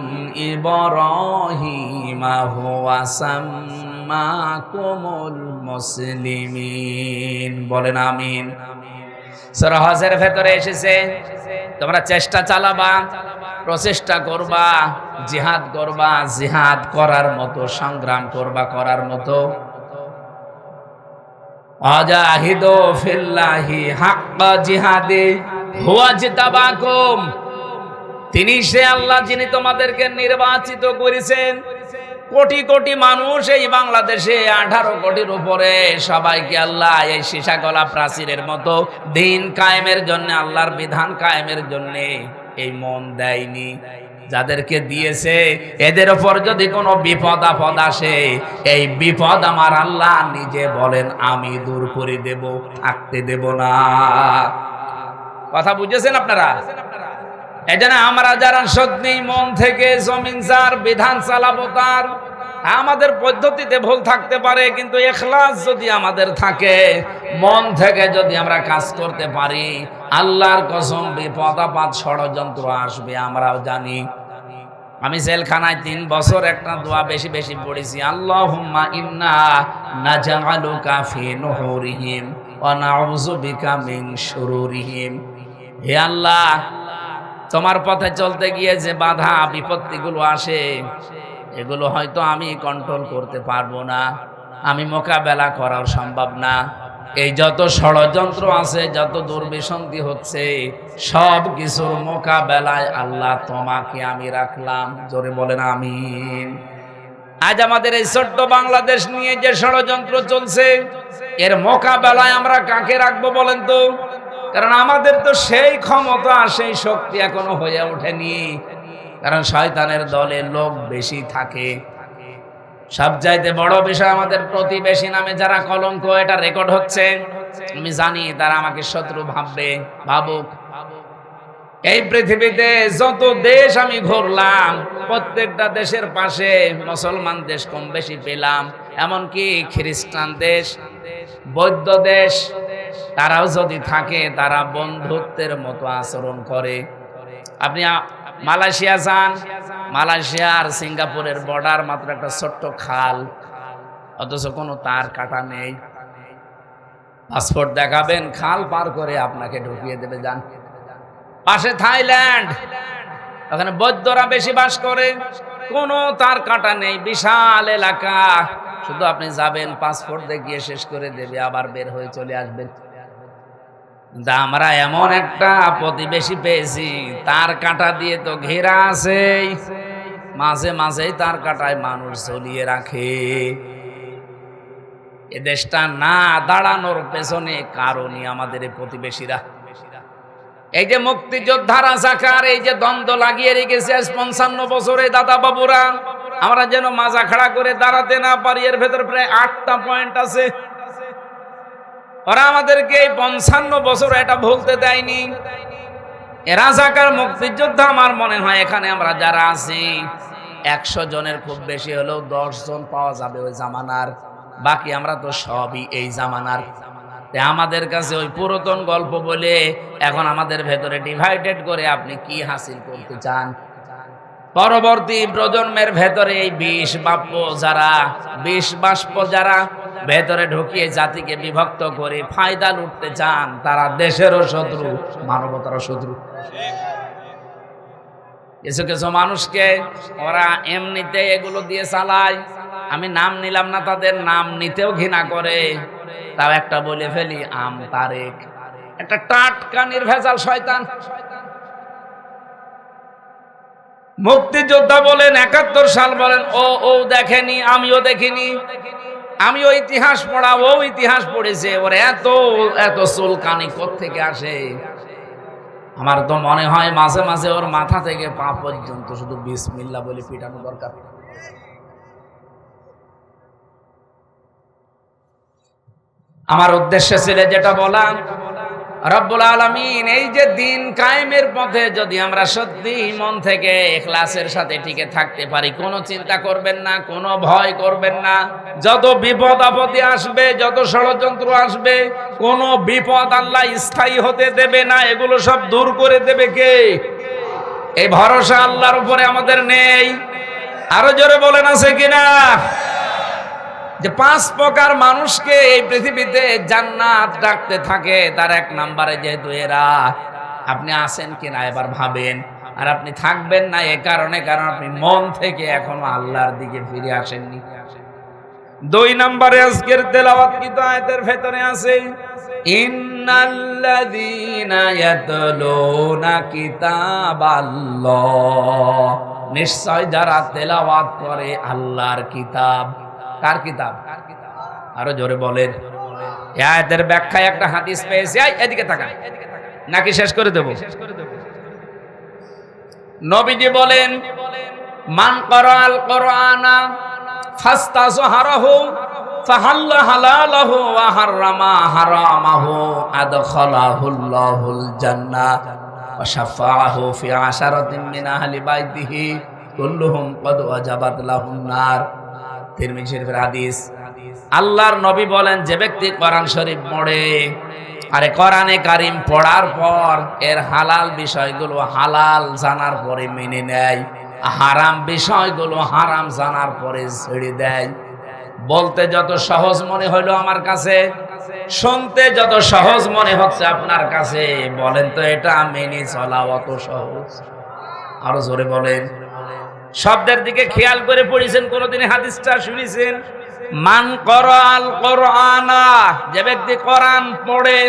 S1: ইব্রাহিমা হুয়া সাম্মাকুমুল মুসলিমিন। বলেন আমিন। সূরা হজের ভেতরে এসেছে, তোমরা চেষ্টা চালাবা, প্রচেষ্টা করবা, জিহাদ করবা, জিহাদ করার মতো সংগ্রাম করবা, করার মতো। আজাহিদু ফিল্লাহি হাক্কা জিহাদি হুয়া জিতাবাকুম, তিনি সে আল্লাহ যিনি তোমাদেরকে নির্বাচিত করেছেন। কোটি কোটি মানুষ এই বাংলাদেশে, 18 কোটির উপরে, সবাইকে আল্লাহ এই সীসা গলা প্রাচীরের মতো দিন কায়েমের জন্য, আল্লাহর বিধান কায়েমের জন্য এই মন দেয়নি। যাদেরকে দিয়েছে এদের উপর যদি কোনো বিপদ আপদ আসে, এই বিপদ আমার আল্লাহ নিজে বলেন আমি দূর করে দেব, থাকতে দেব না। কথা বুঝেছেন আপনারা? এজন্য আমরা যারা সত্যি মন থেকে জমিন যার বিধান চালাবো, তার আমাদের পদ্ধতিতে ভুল থাকতে পারে, কিন্তু ইখলাস যদি আমাদের থাকে, মন থেকে যদি আমরা কাজ করতে পারি, আল্লাহর কসম বিপদ আপদ ষড়যন্ত্র আসবে আমরাও জানি। আমি জেলখানায় 3 বছর একটা দোয়া বেশি বেশি পড়েছি, আল্লাহুম্মা ইন্না নাজআলুকা ফি নুহুরিহিম ওয়া নাউযু বিকা মিন শুরুরিহিম। হে আল্লাহ, তোমার পথে চলতে গিয়ে যে বাধা বিপত্তিগুলো আসে, এগুলো হয়তো আমি কন্ট্রোল করতে পারবো না, আমি মোকাবেলা করাও সম্ভব না। এই যত ষড়যন্ত্র আছে, যত দুর্বিসন্ধি হচ্ছে, সব কিছুর মোকাবেলায় আল্লাহ তোমাকে আমি রাখলাম। জোরে বলেন আমিন। আজ আমাদের এই ছোট্ট বাংলাদেশ নিয়ে যে ষড়যন্ত্র চলছে, এর মোকাবেলায় আমরা কাকে রাখবো বলেন তো? কারণ আমাদের তো সেই ক্ষমতা, সেই শক্তি এখনো হয়ে ওঠেনি। কারণ শয়তানের দলে লোক বেশি থাকে। সবচাইতে বড় বিষয়, আমাদের প্রতিবেশী নামে যারা কলঙ্ক, এটা রেকর্ড হচ্ছে, আমি জানি তারা আমাকে শত্রু ভাববে, ভাবুক। এই পৃথিবীতে যত দেশ আমি ঘুরলাম, প্রত্যেকটা দেশের পাশে মুসলমান দেশ কম বেশি পেলাম, এমনকি খ্রিস্টান দেশ, বৌদ্ধ দেশ, তারাও যদি থাকে, তারা বন্ধুত্বের মতো আচরণ করে। আপনি মালয়েশিয়া যান, মালয়েশিয়া আর সিঙ্গাপুরের বর্ডার মাত্র একটা ছোট্ট খাল, অথচ কোনো তার কাটা নেই। পাসপোর্ট দেখাবেন, খাল পার করে আপনাকে ঢুকিয়ে দেবে। যান পাশে থাইল্যান্ড, ওখানে বৌদ্ধরা বেশি বাস করে, কোনো তার কাটা নেই, বিশাল এলাকা, শুধু আপনি যাবেন, পাসপোর্ট দেখিয়ে শেষ করে দেবে, আবার বের হয়ে চলে আসবেন। আমরা এমন একটা প্রতিবেশী পেয়েছি, তার কাঁটা দিয়ে তো ঘেরা আছে, মাঝে মাঝেই তার কাঁটায় মানুষ ঝুলিয়ে রাখে। এ দেশটা না দাঁড়ানোর পেছনে কারণই আমাদের এই প্রতিবেশীরা। এই যে মুক্তিযোদ্ধা রাজাকার, এই যে দ্বন্দ্ব লাগিয়ে রেখেছে 55 বছরে দাদা বাবুরা, আমরা যেন মাজা খাড়া করে দাঁড়াতে না পারি। এর ভেতর প্রায় 8টা পয়েন্ট আছে। ওরা আমাদেরকে এই 55 বছর এটা ভুলতে দেয়নি। রাজাকার মুক্তিযোদ্ধা, আমার মনে হয় এখানে আমরা যারা আছি 100 জনের খুব বেশি হলেও 10 জন পাওয়া যাবে ওই জামানার, বাকি আমরা তো সবই এই জামানার। আমাদের কাছে ওই পুরাতন গল্প বলে এখন আমাদের ভেতরে ডিভাইডেড করে আপনি কি হাসিল করতে চান? পরবর্তী প্রজন্মের ভেতরে এই বিষ বাষ্প যারা ভেতরে ঢুকিয়ে জাতিকে বিভক্ত করে ফায়দা লুটতে চান, তারা দেশেরও শত্রু, মানবতারও শত্রু। কিছু কিছু মানুষকে ওরা এমনিতে এগুলো দিয়ে চালায়, আমি নাম নিলাম না, তাদের নাম নিতেও ঘৃণা করে। তাও একটা বলে ফেলি, আম তারেক, একটা টাটকা নির্ভেজাল শয়তান। মুক্তিযোদ্ধা বলেন, 71 সাল বলেন, ও দেখেনি, আমিও দেখিনি, আমিও ইতিহাস পড়া, ও ইতিহাস পড়েছে, ওর এত এত চুলকানি কোত্থেকে আসে? আমার তো মনে হয় মাঝে মাঝে ওর মাথা থেকে পা পর্যন্ত শুধু বিসমিল্লাহ বলে পিটানো দরকার। আমার উদ্দেশ্য ছিল যেটা বলা, রব্বুল আলামিন এই যে দিন কায়েমের পথে যদি আমরা সত্যি মন থেকে ইখলাসের সাথে টিকে থাকতে পারি, কোনো চিন্তা করবেন না, কোনো ভয় করবেন না। যত বিপদ আপদে আসবে, যত ষড়যন্ত্র আসবে, কোনো বিপদ আল্লাহ স্থায়ী হতে দেবে না, এগুলো সব দূর করে দেবে কে? এই ভরসা আল্লাহর উপরে আমাদের নেই। আরো জোরে বলেন, আছে কিনা? যে 5 প্রকার মানুষকে এই পৃথিবীতে জান্নাত ডাকতে থাকে, তার 1 নম্বরে যেহেতু এরা, আপনি আছেন কিনা এবার ভাবেন। আর আপনি থাকবেন না এ কারণে, কারণ আপনি মন থেকে এখনো আল্লাহর দিকে ফিরে আসেননি। 2 নম্বরে আজকের তেলাওয়াতকৃত আয়াতের ভেতরে আছে, ইন্নাল্লাযীনা ইয়াতলুনা কিতাবাল্লাহ, নিশ্চয় যারা তেলাওয়াত করে আল্লাহর কিতাব। কার কিতাব? আরো জোরে বলেন। এই আয়াতের ব্যাখ্যায় একটা হাদিস পেয়েছি, এদিকে তাকান, নাকি শেষ করে দেব? নবীজি বলেন, মান ক্বারাআল কুরআনা ফাস্তাযহারাহু ফাহাল্লা হালালাহু ওয়া হাররামা হারামাহু আদখালাহুল্লাহুল জান্নাহ ওয়া শাফাআহু ফি আশারাতিন মিন আহলি বাইতিহি কুল্লুহুম ক্বাদ ওয়াজাবাত লাহুন নার। তিরমিজি শরীফের হাদিস। আল্লাহর নবী বলেন, যে ব্যক্তি কোরআন শরীফ পড়ে, আরে কোরআনে কারিম পড়ার পর এর হালাল বিষয়গুলো হালাল জানার পরে মেনে নেয়, হারাম বিষয়গুলো হারাম জানার পরে ছেড়ে দেয়। বলতে যত সহজ মনে হইলো আমার কাছে, শুনতে যত সহজ মনে হচ্ছে আপনার কাছে, বলেন তো এটা মেনে চলা অত সহজ? আরো জোরে বলেন। শব্দের দিকে খেয়াল করে পড়েছেন, কোনদিন হাদিসটা শুনেছেন? মান ক্বারাআল কুরআনা, যে ব্যক্তি কোরআন পড়ে।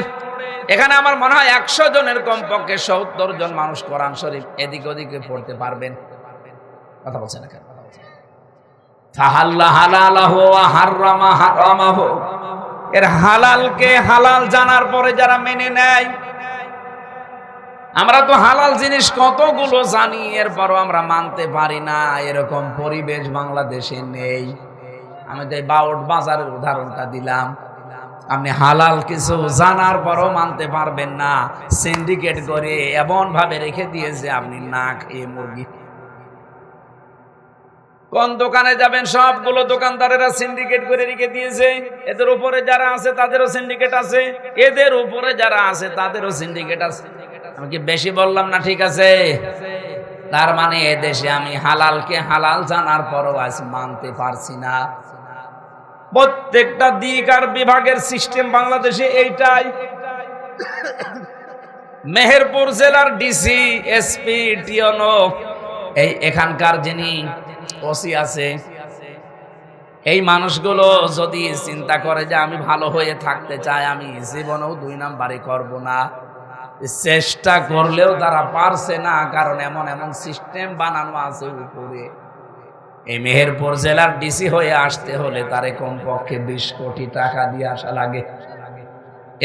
S1: এখানে আমার মনে হয় 100 জনের কমপক্ষে 70 জন মানুষ কোরআন শরীফ এদিক ওদিকে পড়তে পারবেন। কথা বলছেন না কেন? ফাহাল্লা হালালাহু ওয়া হাররামা হারামাহু, এর হালালকে হালাল জানার পরে যারা মেনে নেয়। আমরা তো হালাল জিনিস কতগুলো জানি, এরপরও আমরা মানতে পারি না, এরকম পরিবেশ বাংলাদেশে নেই। আমি তো এই বাউট বাজারের উদাহরণটা দিলাম। আপনি হালাল কিছু জানার পরও মানতে পারবেন না, সিন্ডিকেট করে এমন ভাবে রেখে দিয়েছে আপনি না খেয়ে মুরগি। কোন দোকানে যাবেন, সবগুলো দোকানদারেরা সিন্ডিকেট করে রেখে দিয়েছে। এদের উপরে যারা আছে তাদেরও সিন্ডিকেট আছে, এদের উপরে যারা আছে তাদেরও সিন্ডিকেট আছে। আমি কি বেশি বললাম না? ঠিক আছে। তার মানে এ দেশে আমি হালালকে হালাল জানার পরও আজ মানতে পারছি না। প্রত্যেকটা দিক আর বিভাগের সিস্টেম বাংলাদেশে এইটাই। মেহেরপুর জেলার ডিসি, এসপি, টিওনো, এই এখানকার যিনি ওসি আছে, এই মানুষগুলো যদি চিন্তা করে যে আমি ভালো হয়ে থাকতে চাই, আমি জীবনেও 2 নাম্বারই করব না, চেষ্টা করলেও তারা পারছে না, কারণ এমন এমন সিস্টেম বানানো আছে উপরে। এই মেহেরপুর জেলার ডিসি হয়ে আসতে হলে তারে কমপক্ষে 20 কোটি টাকা দিয়ে আসা লাগে।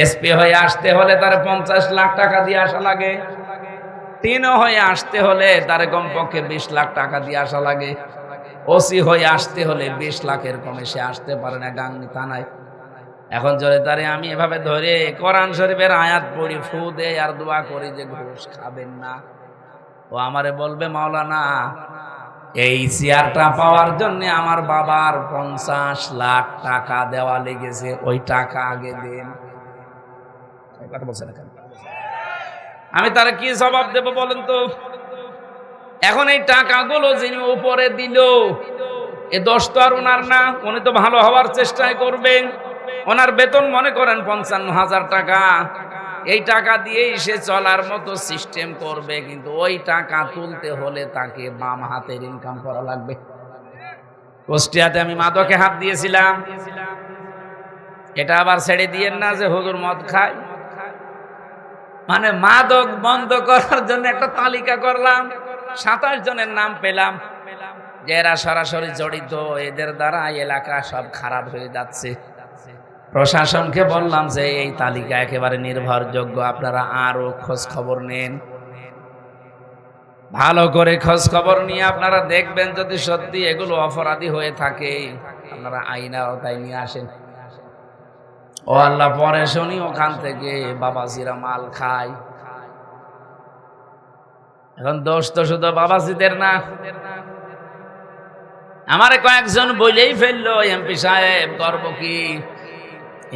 S1: এসপি হয়ে আসতে হলে তারে 50 লাখ টাকা দিয়ে আসা লাগে। টিনো হয়ে আসতে হলে তারে কমপক্ষে 20 লাখ টাকা দিয়ে আসা লাগে। ওসি হয়ে আসতে হলে 20 লাখের কমে সে আসতে পারে না গাংনী থানায়। এখন যদি তারে আমি এভাবে ধরে কোরআন শরীফের আয়াত পড়ি, ফু দেই আর দোয়া করি যে ঘুষ খাবেন না, ও আমারে বলবে, মাওলানা এই চেয়ারটা পাওয়ার জন্য আমার বাবার 50 লাখ টাকা দেওয়া লেগেছে, ওই টাকা আগে দেন। কথা বলছেন না কেন? আমি তারা কি জবাব দেব বলেন তো? এখন এই টাকাগুলো যিনি উপরে দিল, এ দোষ তো আর ওনার না, উনি তো ভালো হওয়ার চেষ্টাই করবেন। ওনার বেতন মনে করেন 55,000 টাকা, এই টাকা দিয়েই সে চলার মতো সিস্টেম করবে, কিন্তু ওই টাকা তুলতে হলে তাকে বাম হাতের ইনকাম করা লাগবে। কুষ্টিয়াতে আমি মাদকে হাত দিয়েছিলাম, এটা আবার ছেড়ে দিয়েন না যে হুজুর মদ খায়। মানে মাদক বন্ধ করার জন্য একটা তালিকা করলাম, 27 জনের নাম পেলাম যে এরা সরাসরি জড়িত, এদের দ্বারা এলাকা সব খারাপ হয়ে যাচ্ছে। প্রশাসনকে বললাম যে এই তালিকা একেবারে নির্ভরযোগ্য, আপনারা আরো খোঁজ খবর নেন, ভালো করে খোঁজ খবর নিয়ে আপনারা দেখবেন যদি সত্যি এগুলো অপরাধী হয়ে থাকে আপনারা আইন আওতায় নিয়ে আসেন। ও আল্লাহ, পরে শুনি ওখান থেকে বাবাজিরা মাল খায়। এখন দোষ তো শুধু বাবাজিদের না, আমারে কয়েকজন বলেই ফেললো এমপি সাহেব করব কি,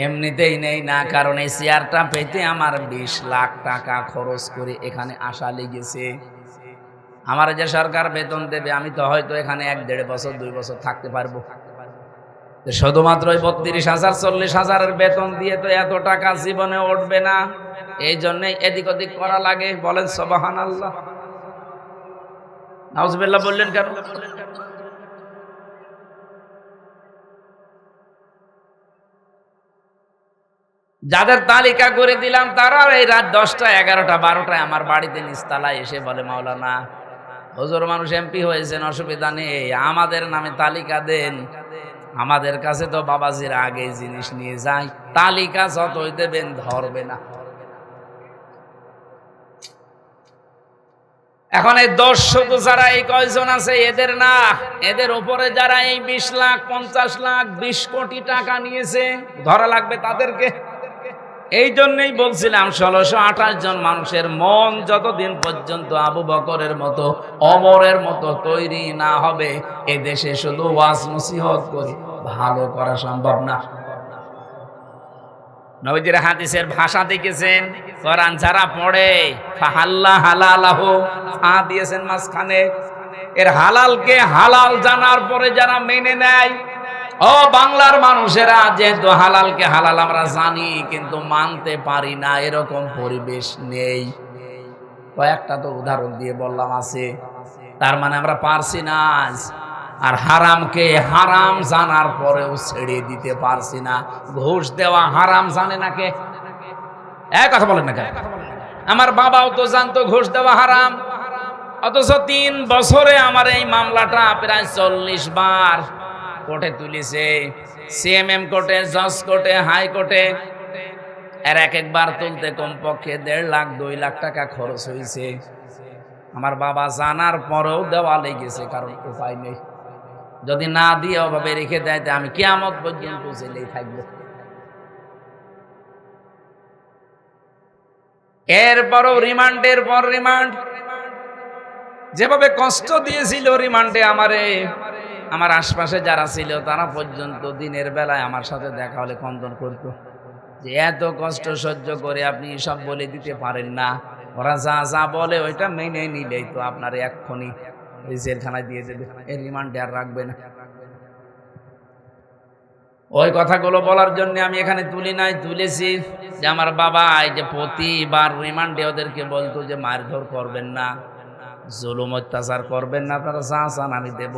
S1: এমনিতেই নেই না, কারণ এই চেয়ারটা পেতে আমার 20 লাখ টাকা খরচ করে এখানে আসা লেগেছে। আমার যে সরকার বেতন দেবে আমি তো হয়তো এখানে 1-1.5 বছর 2 বছর থাকতে পারবো, শুধুমাত্র ওই 32,000 40,000-এর বেতন দিয়ে তো এত টাকা জীবনে উঠবে না। এই জন্যই এদিক ওদিক করা লাগে। বলেন সুবহানাল্লাহ, নাউজুবিল্লাহ বললেন কেন? যাদের তালিকা করে দিলাম তারা এই রাত 10টা 11টা 12টায় আমার বাড়িতে নিচতলায় এসে বলে, মাওলানা হুজুর মানুষ এমপি হয়েছেন, অসুবিধা নেই, আমাদের নামে তালিকা দেন। আমাদের কাছে তো বাবাজির আগে জিনিস নিয়ে যায়, তালিকা যতই দেবেন ধরবে না। এখন এই 10 শুধু যারা এই কয়জন আছে এদের না, এদের উপরে যারা এই 20 লাখ 50 লাখ 20 কোটি টাকা নিয়েছে ধরা লাগবে তাদেরকে। এই জন্যই বলছিলাম 1628 জন মানুষের মন যতদিন পর্যন্ত আবু বকরের মতো ওমরের মতো তৈরি না হবে, এ দেশে শুধু ওয়াজ নসিহত করে ভালো করা সম্ভব না। নবীজির হাদিসের ভাষা দেখেছেন, কোরআন যারা পড়ে ফাহাল্লা হালালাহু, ফা দিয়েছেন মাঝখানে, এর হালালকে হালাল জানার পরে যারা মেনে নেয়, ও বাংলার মানুষেরা, যেহেতু হালালকে হালাল আমরা জানি কিন্তু মানতে পারি না, এরকম পরিবেশ নেই। কয়েকটা তো উদাহরণ দিয়ে বললাম আছে, তার মানে আমরা পারছি না। আর হারামকে হারাম জানার পরেও ছেড়ে দিতে পারছি না। ঘুষ দেওয়া হারাম জানে না কে? এক কথা বলেন না কেন? আমার বাবাও তো জানতো ঘুষ দেওয়া হারাম, অথচ 3 বছরে আমার এই মামলাটা প্রায় 40 বার কোর্টে তুলেছে, সিএমএম কোর্টে, জজ কোর্টে, হাইকোর্টে। এর একবার তুলতে কমপক্ষে 1.5 লাখ 2 লাখ টাকা খরচ হয়েছে। আমার বাবা জানার পরেও দেওয়া লেগেছে, কারণ উপায় নেই। যদি না দিয়ে ওভাবে রেখে দেয় আমি কিয়ামত পর্যন্ত জেলেই থাকবো। এরপরও রিমান্ডের পর রিমান্ড, যেভাবে কষ্ট দিয়েছিল রিমান্ডে আমারে, আমার আশপাশে যারা ছিল তারা পর্যন্ত দিনের বেলায় আমার সাথে দেখা হলে খন্দন করতো যে এত কষ্ট সহ্য করে আপনি সব বলে দিতে পারেন না, ওরা যা যা বলে ওইটা মেনে নিলেই তো আপনার এক্ষুনি ওই জেলখানায় দিয়ে দেবে, এই রিমান্ডে আর রাখবে না। ওই কথাগুলো বলার জন্য আমি এখানে তুলি নাই, তুলেছি যে আমার বাবা এই যে প্রতিবার রিমান্ডে ওদেরকে বলতো যে মারধর করবেন না, জুলুম অত্যাচার করবেন না, আপনারা যা চান আমি দেব।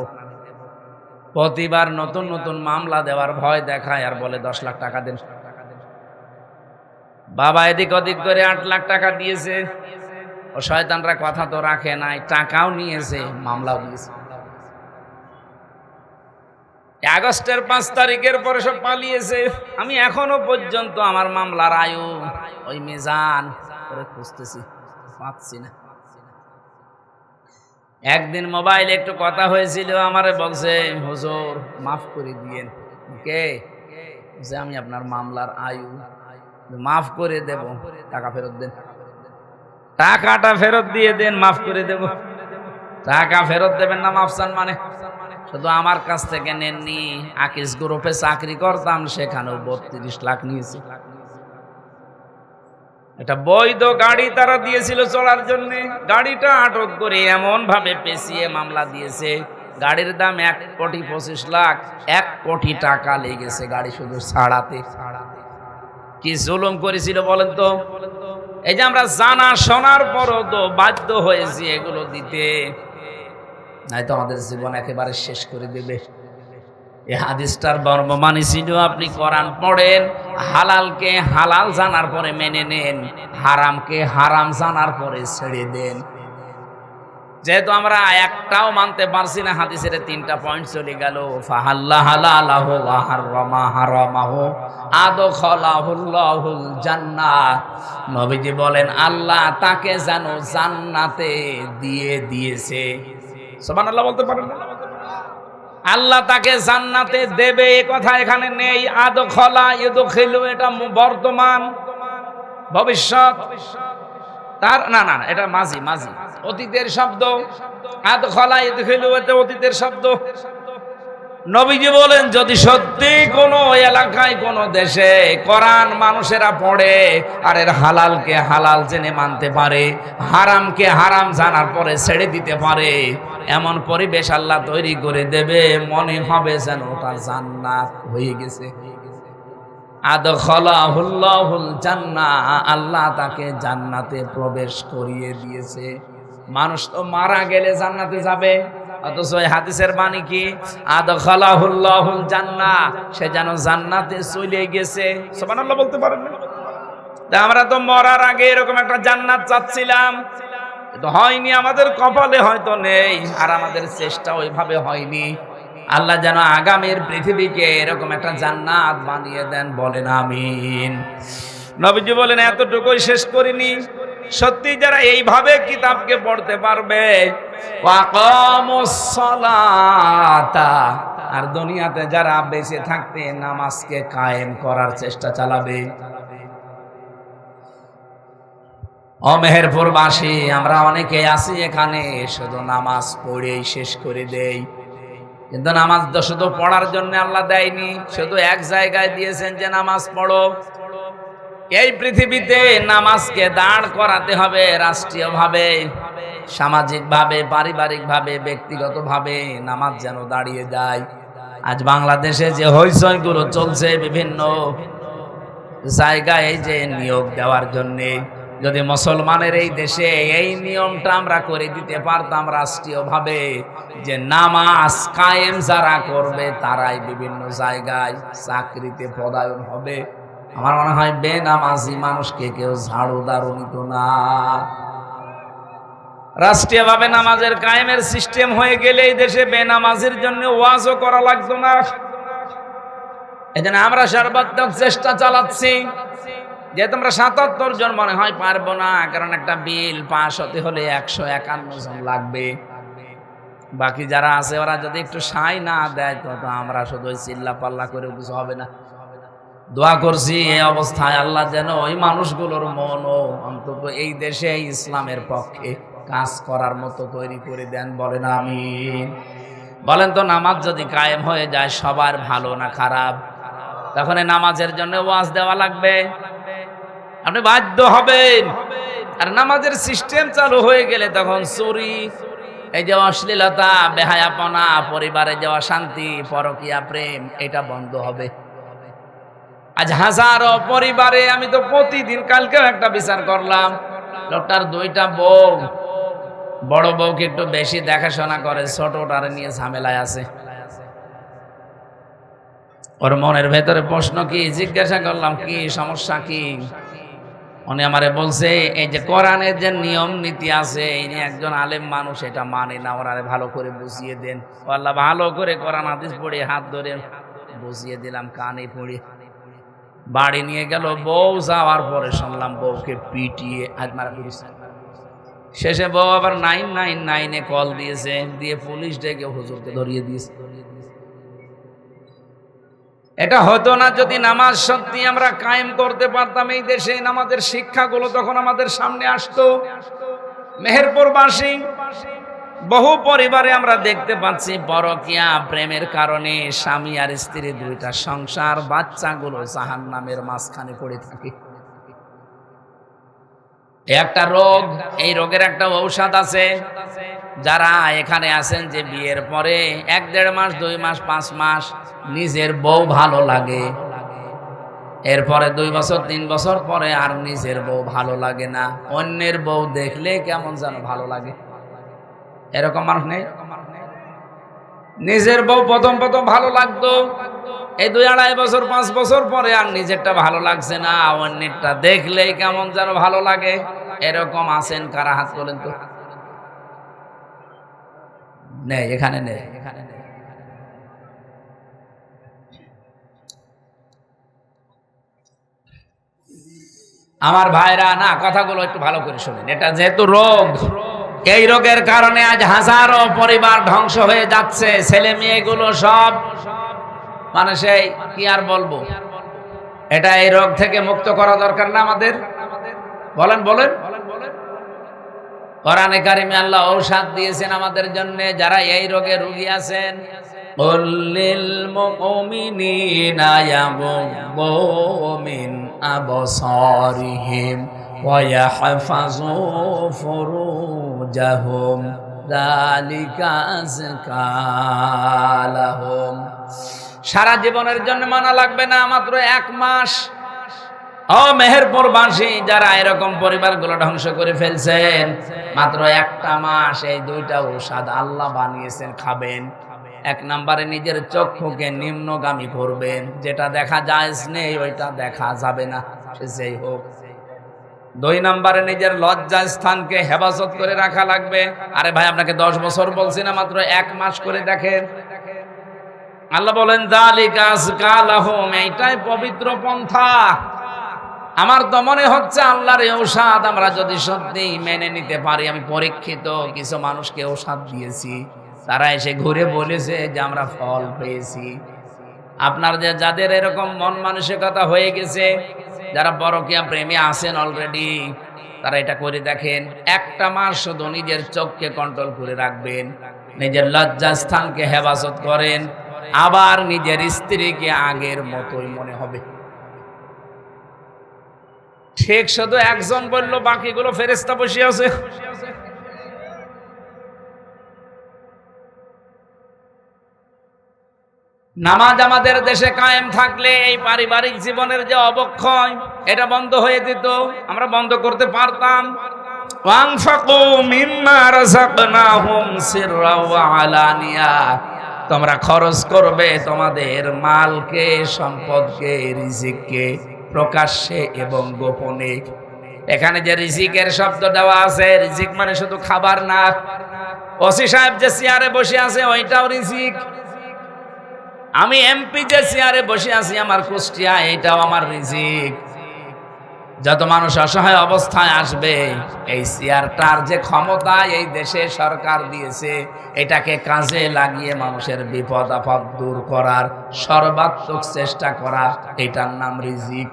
S1: প্রতিবার নতুন নতুন মামলা দেওয়ার ভয় দেখায় আর বলে 10 লাখ টাকা দেন। বাবা এদিক ওদিক করে 8 লাখ টাকা দিয়েছে। ও শয়তানরা কথা তো রাখে নাই, টাকাও নিয়েছে, মামলাও দিয়েছে। আগস্টের 5 তারিখের পরে সব পালিয়েছে। আমি এখনো পর্যন্ত আমার মামলার আয়ু ওই মিজান করে খুঁজতেছি, পাচ্ছি না। একদিন মোবাইলে একটু কথা হয়েছিল, আমারে বলছে হুজুর মাফ করে দিয়েন। কে? যে আমি আপনার মামলার আয়ু মাফ করে দেব, টাকা ফেরত দেন। টাকাটা ফেরত দিয়ে দেন, মাফ করে দেব। টাকা ফেরত দেবেন না, মাফ চান মানে? শুধু আমার কাছ থেকে নেননি, আকিস গ্রুপে চাকরি করতাম, সেখানেও 32 লাখ নিয়েছে। এটা বৈধ গাড়ি তারা দিয়েছিল চলার জন্য, গাড়িটা আটক করে এমন ভাবে পেঁচিয়ে মামলা দিয়েছে, গাড়ির দাম 1,25 লাখ, 1 কোটি টাকা লেগেছে গাড়ি শুধু ছাড়াতে। কি জুলুম করেছিল বলেন তো? এই যে আমরা জানা শোনার পরও তো বাধ্য হয়েছি এগুলো দিতে, নয়তো আমাদের জীবন একেবারে শেষ করে দেবে। এই হাদিসটার মর্মমানি ছিল, আপনি কোরআন পড়েন, হালালকে হালাল জানার পরে মেনে নেন, হারামকে হারাম জানার পরে ছেড়ে দেন। যেহেতু আমরা একটাও মানতে পারছি না, হাদিসের 3টা পয়েন্ট চলে গেল। ফাহাল্লা হালালাহু ওয়া হারামা হারামাহু আদখালাহুল্লাহুল জান্নাহ। নবীজি বলেন আল্লাহ তাকে যেন জান্নাতে দিয়ে দিয়েছে। সুবহানাল্লাহ বলতে পারেন না? আল্লাহ তাকে জান্নাতে দেবে এ কথা এখানে নেই। আদখালা ইউদখিলু এটা বর্তমান, ভবিষ্যৎ তার না না এটা মাঝি অতীতের শব্দ। আদখালা ইউদখিলু এটা অতীতের শব্দ। নবীজি বলেন যদি সত্যি কোনো এলাকায় কোনো দেশে কোরআন মানুষেরা পড়ে আর এর হালালকে হালাল জেনে মানতে পারে, হারামকে হারাম জানার পরে ছেড়ে দিতে পারে, এমন পরিবেশ আল্লাহ তৈরি করে দেবে, মনে হবে যেন ওটা জান্নাত হয়ে গেছে। আদখালাহুল্লাহুল জান্নাহ, আল্লাহ তাকে জান্নাতে প্রবেশ করিয়ে দিয়েছে। মানুষ তো মারা গেলে জান্নাতে যাবে, অথচ এই হাদিসের বাণী কি? আদখালাহুল্লাহুল জান্নাহ, সে যেন জান্নাতে চলে গেছে। সুবহানাল্লাহ বলতে পারেন না? আমরা তো মরার আগে এরকম একটা জান্নাত চাচ্ছিলাম, কিন্তু হয়নি, আমাদের কপালে হয়তো নেই, আর আমাদের চেষ্টা ওইভাবে হয়নি। আল্লাহ যেন আগামীর পৃথিবীকে এরকম একটা জান্নাত বানিয়ে দেন, বলেন আমিন। নবীজি বলেন এতটুকুই শেষ করিনি, সত্যি যারা এইভাবে কিতাবকে পড়তে পারবে, ওয়াকামুস সালাতা, আর দুনিয়াতে যারা বেঁচে থাকতে নামাজকে কায়েম করার চেষ্টা চালাবে। ও মেহেরপুরবাসী, আমরা অনেকে আছি এখানে শুধু নামাজ পড়েই শেষ করে দেই, কিন্তু নামাজ তো শুধু পড়ার জন্য আল্লাহ দেয়নি, শুধু এক জায়গায় দিয়েছেন যে নামাজ পড়ো। এই পৃথিবীতে নামাজকে দাঁড় করাতে হবে, রাষ্ট্রীয়ভাবে, সামাজিকভাবে, পারিবারিকভাবে, ব্যক্তিগতভাবে নামাজ যেন দাঁড়িয়ে যায়। আজ বাংলাদেশে যে হইচইগুলো চলছে বিভিন্ন জায়গায় এই যে নিয়োগ দেওয়ার জন্যে, যদি মুসলমানের এই দেশে এই নিয়মটা আমরা করে দিতে পারতাম রাষ্ট্রীয়ভাবে, যে নামাজ কায়েম যারা করবে তারাই বিভিন্ন জায়গায় চাকরিতে পদায়ন হবে, আমার মনে হয় বেনামাজি মানুষকে কেউ ঝাড়ুদারও নিত না। রাষ্ট্রীয়ভাবে নামাজের কায়েমের সিস্টেম হয়ে গেলে এই দেশে বেনামাজির জন্য ওয়াজও করা লাগতো না। এজন্য আমরা সর্বাত্মক চেষ্টা চালাচ্ছি, যে তোমরা ৭৭ জন মনে হয় পারবো না, কারণ একটা বিল পাস হতে হলে ১৫১ জন লাগবে। বাকি যারা আছে ওরা যদি একটু সাই না দেয় তো আমরা শুধু চিল্লা পাল্লা করে কিছু হবে না। দোয়া করছি এই অবস্থায় আল্লাহ যেন ওই মানুষগুলোর মনও অন্তত এই দেশে ইসলামের পক্ষে কাজ করার মতো তৈরি করে দেন, বলেন আমিন। বলেন তো, নামাজ যদি কায়েম হয়ে যায় সবার ভালো না খারাপ? তখন এই নামাজের জন্য ওয়াজ দেওয়া লাগবে, আপনি বাধ্য হবেন। আর নামাজের সিস্টেম চালু হয়ে গেলে তখন চুরি, এই যে অশ্লীলতা, বেহায়াপনা, পরিবারে যাওয়া শান্তি, পরকীয়া প্রেম, এটা বন্ধ হবে। আজ হাজারো পরিবারে, আমি তো প্রতিদিন, কালকেও একটা বিচার করলাম, লোকটার 2টা বউ, বড় বউকে একটু বেশি দেখাশোনা করে, ছোটটার নিয়ে ঝামেলায় আছে। ওর মনের ভেতরে প্রশ্ন কি, জিজ্ঞাসা করলাম কি সমস্যা কি, উনি আমারে বলছে এই যে কোরআনের যে নিয়ম নীতি আছে, ইনি একজন আলেম মানুষ, এটা মানে না, ওনারে ভালো করে বুঝিয়ে দেন। ও আল্লাহ, ভালো করে কোরআন হাদিস পড়ে হাত ধরে বুঝিয়ে দিলাম, কানে পড়ে বাড়ি নিয়ে গেল। বউ যাওয়ার পরে শুনলাম বউকে পিটিয়ে আজ মারা করেছে। শেষে বউ আবার 999-এ কল দিয়েছে, দিয়ে পুলিশ ডেকে হুজুরকে ধরিয়ে দিয়েছে। এটা হতো না যদি নামাজ সত্যি আমরা কায়েম করতে পারতাম এই দেশে, নামাজের শিক্ষাগুলো তখন আমাদের সামনে আসতো। মেহেরপুরবাসী বহু পরিবারে আমরা দেখতে পাচ্ছি পরকীয়া প্রেমের কারণে স্বামী আর স্ত্রী 2টা সংসার, বাচ্চাগুলো জাহান্নামের মাঝখানে পড়ে থাকে। একটা রোগ, এই রোগের একটা ঔষধ আছে। যারা এখানে আছেন যে বিয়ের পরে 1-1.5 মাস, 2 মাস, 5 মাস নিজের বউ ভালো লাগে, এরপরে 2 বছর 3 বছর পরে আর নিজের বউ ভালো লাগে না, অন্যের বউ দেখলে কেমন যেন ভালো লাগে। এরকম মানুষ নেই? নিজের বউ প্রথম প্রথম ভালো লাগতো, এই 2-2.5 বছর 5 বছর পরে আর নিজেরটা ভালো লাগছে না, অন্যেরটা দেখলেই কেমন যেন ভালো লাগে। এরকম আছেন কারা? হাত তোলেন তো। নেই, এখানে নেই। আমার ভাইরা না, কথাগুলো একটু ভালো করে শুনেন। এটা যেহেতু রোগ, এই রোগের কারণে আজ হাজারো পরিবার ধ্বংস হয়ে যাচ্ছে, ছেলে মেয়েগুলো সব মানে সেই কি আর বলবো। এটা এই রোগ থেকে মুক্ত করা দরকার না আমাদের? বলেন বলেন। কোরআনে কারিমে আল্লাহ ঔষধ দিয়েছেন আমাদের জন্য, যারা এই রোগে রোগী আছেন। কুল্লিল মুমিনিনা ইয়াগুদ্দু মিন আবসারিহিম ওয়া ইয়াহফাযু ফুরুজাহুম যালিকা আযকা লাহুম। সারা জীবনের জন্য মানা লাগবে না, মাত্র 1 মাস। ও মেহেরপুরবাসী, যারা এরকম পরিবারগুলো ধ্বংস করে ফেলছেন, মাত্র 1টা মাস এই 2টা ঔষধ আল্লাহ বানিয়েছেন, খাবেন। 1 নম্বরে নিজের চক্ষুকে নিম্নগামী করবেন, যেটা দেখা যায় নেই ওইটা দেখা যাবে না, সে যেই হোক। 2 নম্বরে নিজের লজ্জা স্থানকে হেফাজত করে রাখা লাগবে। আরে ভাই, আপনাকে 10 বছর বলছি না, মাত্র 1 মাস করে দেখেন। আল্লাহ বলেন যালিকা আযকা লাহুম, এইটাই পবিত্র পন্থা। আমার তো মনে হচ্ছে আল্লাহর এই ঔষধ আমরা যদি সত্যি মেনে নিতে পারি। আমি পরীক্ষিত কিছু মানুষকে ঔষধ দিয়েছি, তারা এসে ঘুরে বলেছে যে আমরা ফল পেয়েছি। আপনার যাদের এরকম মন মানসিকতা হয়ে গেছে, যারা পরকীয়া প্রেমী আছেন অলরেডি, তারা এটা করে দেখেন। 1টা মাস শুধু নিজের চোখকে কন্ট্রোল করে রাখবেন, নিজের লজ্জা স্থানকে হেফাজত করেন, আবার নিজের স্ত্রীকে আগের মতোই মনে হবে। ঠিক শুধু একজন বলল, বাকিগুলো ফেরেশতা বসে আছে। নামাজ আমাদের দেশে কায়েম থাকলে এই পারিবারিক জীবনের যে অবক্ষয়, এটা বন্ধ হয়ে যেত, আমরা বন্ধ করতে পারতাম। ওয়ানফাকু মিম্মা রাযাকনাহুম সিররা ওয়া আলানিয়া, তোমরা খরচ করবে তোমাদের মালকে, সম্পদকে, রিজিককে, প্রকাশ্যে এবং গোপনে। এখানে যে রিজিকের শব্দ দেওয়া আছে, রিজিক মানে শুধু খাবার না। ওসি সাহেব যে চেয়ারে বসে আছে ওইটাও রিজিক। আমি এমপি যে চেয়ারে বসে আছি আমার কুষ্টিয়া, এটাও আমার রিজিক। যত মানুষ অসহায় অবস্থায় আসবে, এই চেয়ারটার যে ক্ষমতা এই দেশে সরকার দিয়েছে, এটাকে কাজে লাগিয়ে মানুষের বিপদ আপদ দূর করার সর্বাত্মক চেষ্টা করা, এটার নাম রিজিক।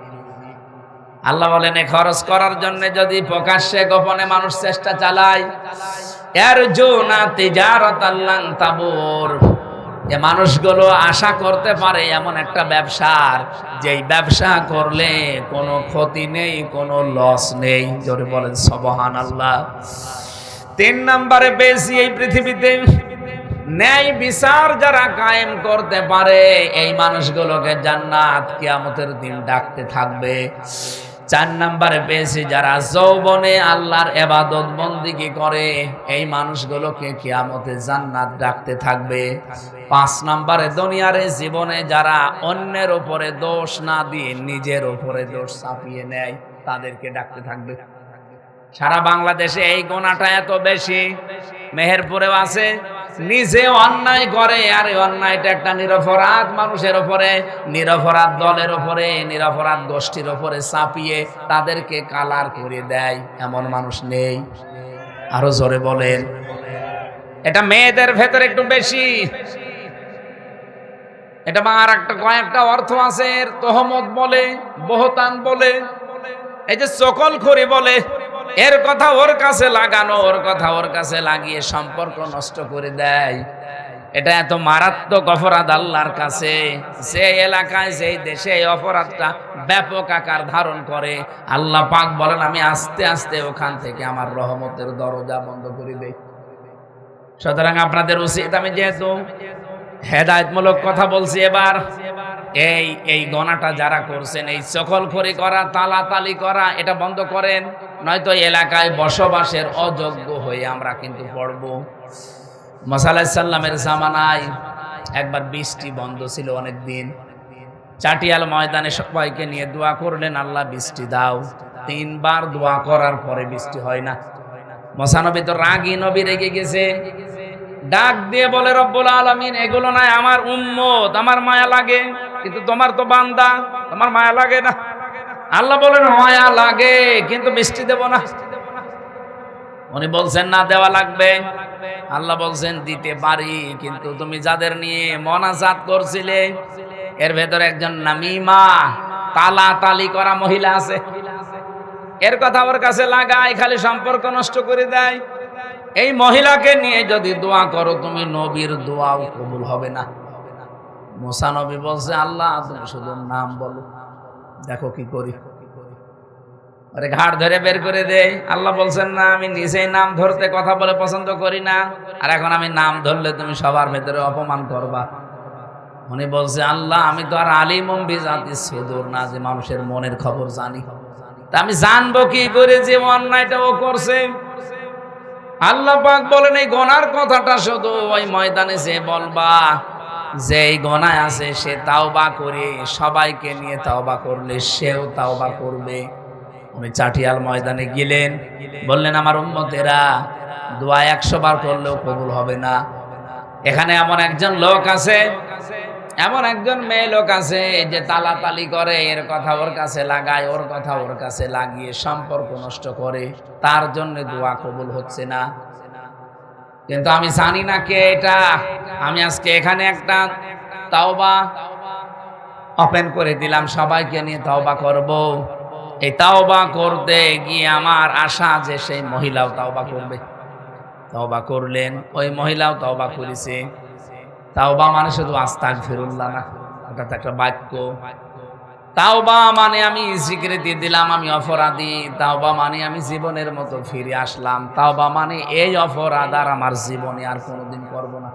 S1: আল্লাহ বলেন, খরচ করার জন্য যদি প্রকাশ্যে গোপনে মানুষ চেষ্টা চালায়, ইয়ারজুনা তিজারাতান লান তাবুর, এ মানুষগুলো আশা করতে পারে এমন একটা ব্যবসার, যেই ব্যবসা করলে কোনো ক্ষতি নেই, কোনো লস নেই। জোরে বলেন সুবহানাল্লাহ। 3 নম্বরে বেশি এই পৃথিবীতে ন্যায় বিচার যারা কায়েম করতে পারে, এই মানুষগুলোকে জান্নাত কিয়ামতের দিন ডাকতে থাকবে। 4 নম্বরে পেয়েছি যারা যৌবনে আল্লাহর ইবাদত বন্দেগী করে, এই মানুষগুলোকে কিয়ামতে জান্নাত ডাকতে থাকবে। 5 নম্বরে দুনিয়ার জীবনে যারা অন্যের উপরে দোষ না দিয়ে নিজের উপরে দোষ চাপিয়ে নেয়, তাদেরকে ডাকতে থাকবে। সারা বাংলাদেশে এই গোনাটা এত বেশি, মেহেরপুরেও আছে। নিজে অন্যায় করে, আর এই অন্যায়টা একটা নিরপরাধ মানুষের উপরে, নিরপরাধ দলের উপরে, নিরপরাধ গোষ্ঠীর উপরে চাপিয়ে তাদেরকে কালার করে দেয়, এমন মানুষ নেই? আরো জোরে বলেন। এটা মেয়েদের ভেতরে একটু বেশি। এটা আর একটা কয়েকটা অর্থ আছে, তোহমত বলে, বহতান বলে, এই যে চকলখড়ি বলে, এর কথা ওর কাছে লাগানো, ওর কথা ওর কাছে লাগিয়ে সম্পর্ক নষ্ট করে দেয়। এটা এত মারাত্মক অপরাধ আল্লাহর কাছে। যে এলাকায়, যেই দেশে এই অপরাধটা ব্যাপক আকার ধারণ করে, আল্লাহ পাক বলেন আমি আস্তে আস্তে ওখান থেকে আমার রহমতের দরজা বন্ধ করে দেই। সুতরাং আপনাদের উচিত, আমি যেহেতু হেদায়েতমূলক কথা বলছি। এবার এই গণাটা যারা করছেন, এই চকলখড়ি করা, তালাতালি করা, এটা বন্ধ করেন, নয়তো এলাকায় বসবাসের অযোগ্য হয়ে আমরা কিন্তু পড়ব। মুসা আলাইহিস সালামের জামানায় একবার বৃষ্টি বন্ধ ছিল অনেক দিন। চাটিয়াল ময়দানে সবাইকে নিয়ে দোয়া করলেন, আল্লাহ বৃষ্টি দাও। 3 বার দোয়া করার পরে বৃষ্টি হয় না। মুসা নবী তো রাগী নবী, রেগে গেছে। ডাক দিয়ে বলে, রব্বুল আলামিন, এগুলো নয় আমার উম্মত, আমার মায়া লাগে, কিন্তু তোমার তো বান্দা, তোমার মায়া লাগে না। আল্লাহ বলেন, মায়া লাগে, কিন্তু বৃষ্টি দেব না। উনি বলছেন না, দেওয়া লাগবে। আল্লাহ বলছেন, দিতে পারি, কিন্তু তুমি যাদের নিয়ে মোনাজাত করছিলে এর ভেতরে একজন নামিমা, তালাতালি করা মহিলা আছে। এর কথা ওর কাছে লাগায়, খালি সম্পর্ক নষ্ট করে দেয়। এই মহিলাকে নিয়ে যদি দোয়া করো তুমি, নবীর দোয়াও কবুল হবে না। মুসা নবী বলছে, আল্লাহ তুমি শুধু নাম বলো, দেখো কি করি। আরে ঘাড় ধরে বের করে দেয়। আল্লাহ বলছেন, না, আমি নিজেই নাম ধরতে কথা বলে পছন্দ করি না, আর এখন আমি নাম ধরলে তুমি সবার ভেতরে অপমান করবা। উনি বলছে, আল্লাহ আমি তো আর আলিমুম বিজাতিস সুদূর না, যে মানুষের মনের খবর জানি, তা আমি জানবো কি করে যে অন্যায়টা ও করছে। আল্লাহ পাক বলেন, এই গোনার কথাটা শুধু ওই ময়দানে যে বলবা, যে এই গোনায় আছে সে তাওবা করে, সবাইকে নিয়ে তাওবা করলে সেও তাওবা করবে। উনি চাটিয়াল ময়দানে গেলেন, বললেন, আমার উম্মতেরা দোয়া 100 বার করলেও কবুল হবে না। এখানে এমন একজন লোক আছে, এমন একজন মেয়ে লোক আছে যে তালাতালি করে, এর কথা ওর কাছে লাগায়, ওর কথা ওর কাছে লাগিয়ে সম্পর্ক নষ্ট করে, তার জন্য দোয়া কবুল হচ্ছে না। কিন্তু আমি জানি না কে এটা। আমি আজকে এখানে একটা তাওবা ওপেন করে দিলাম, সবাইকে নিয়ে তাওবা করব। এই তাওবা করতে গিয়ে আমার আশা যে সেই মহিলাও তাওবা করবে। তাওবা করলেন, ওই মহিলাও তাওবা করেছে। তাওবা মানে শুধু আস্তাগফিরুল্লাহ না, এটা তো একটা বাক্য। তাওবা মানে আমি স্বীকৃতি দিলাম আমি অপরাধী। তাওবা মানে আমি জীবনের মতো ফিরে আসলাম। তাওবা মানে এই অপরাধ আর আমার জীবনে আর কোনোদিন করব না।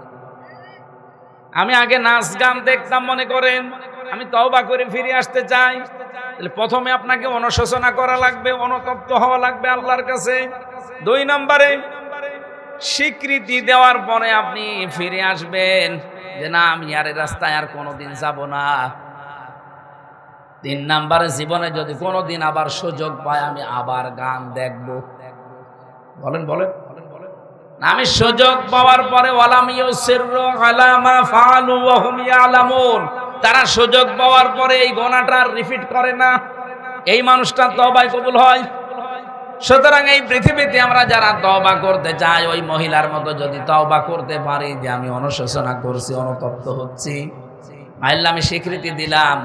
S1: আমি আগে নাচ গান দেখতাম, মনে করেন আমি তওবা করে ফিরে আসতে চাই, তাহলে প্রথমে আপনাকে অনুশোচনা করা লাগবে, অনুতপ্ত হওয়া লাগবে আল্লাহর কাছে। 2 নম্বরে স্বীকৃতি দেওয়ার পরে আপনি ফিরে আসবেন যে না, আমি আর এই রাস্তায় আর কোনোদিন যাব না। 3 নম্বরে জীবনে যদি কোনোদিন আবার সুযোগ পাই, আমি আবার গান দেখব। বলেন বলেন, আমি সুযোগ পাওয়ার পরে ওয়ালাম ইউসিররু আলা মা ফাআলু ওয়া হুম ইয়ালামুন, তারা সুযোগ পাওয়ার পরে এই গুনাহটা রিপিট করে না, এই মানুষটা তওবা কবুল হয়। সুতরাং এই পৃথিবীতে আমরা যারা তওবা করতে চাই, ওই মহিলার মতো যদি তওবা করতে পারি যে আমি অনুশোচনা করছি, অনুতপ্ত হচ্ছি, আল্লাহ আমি স্বীকৃতি দিলাম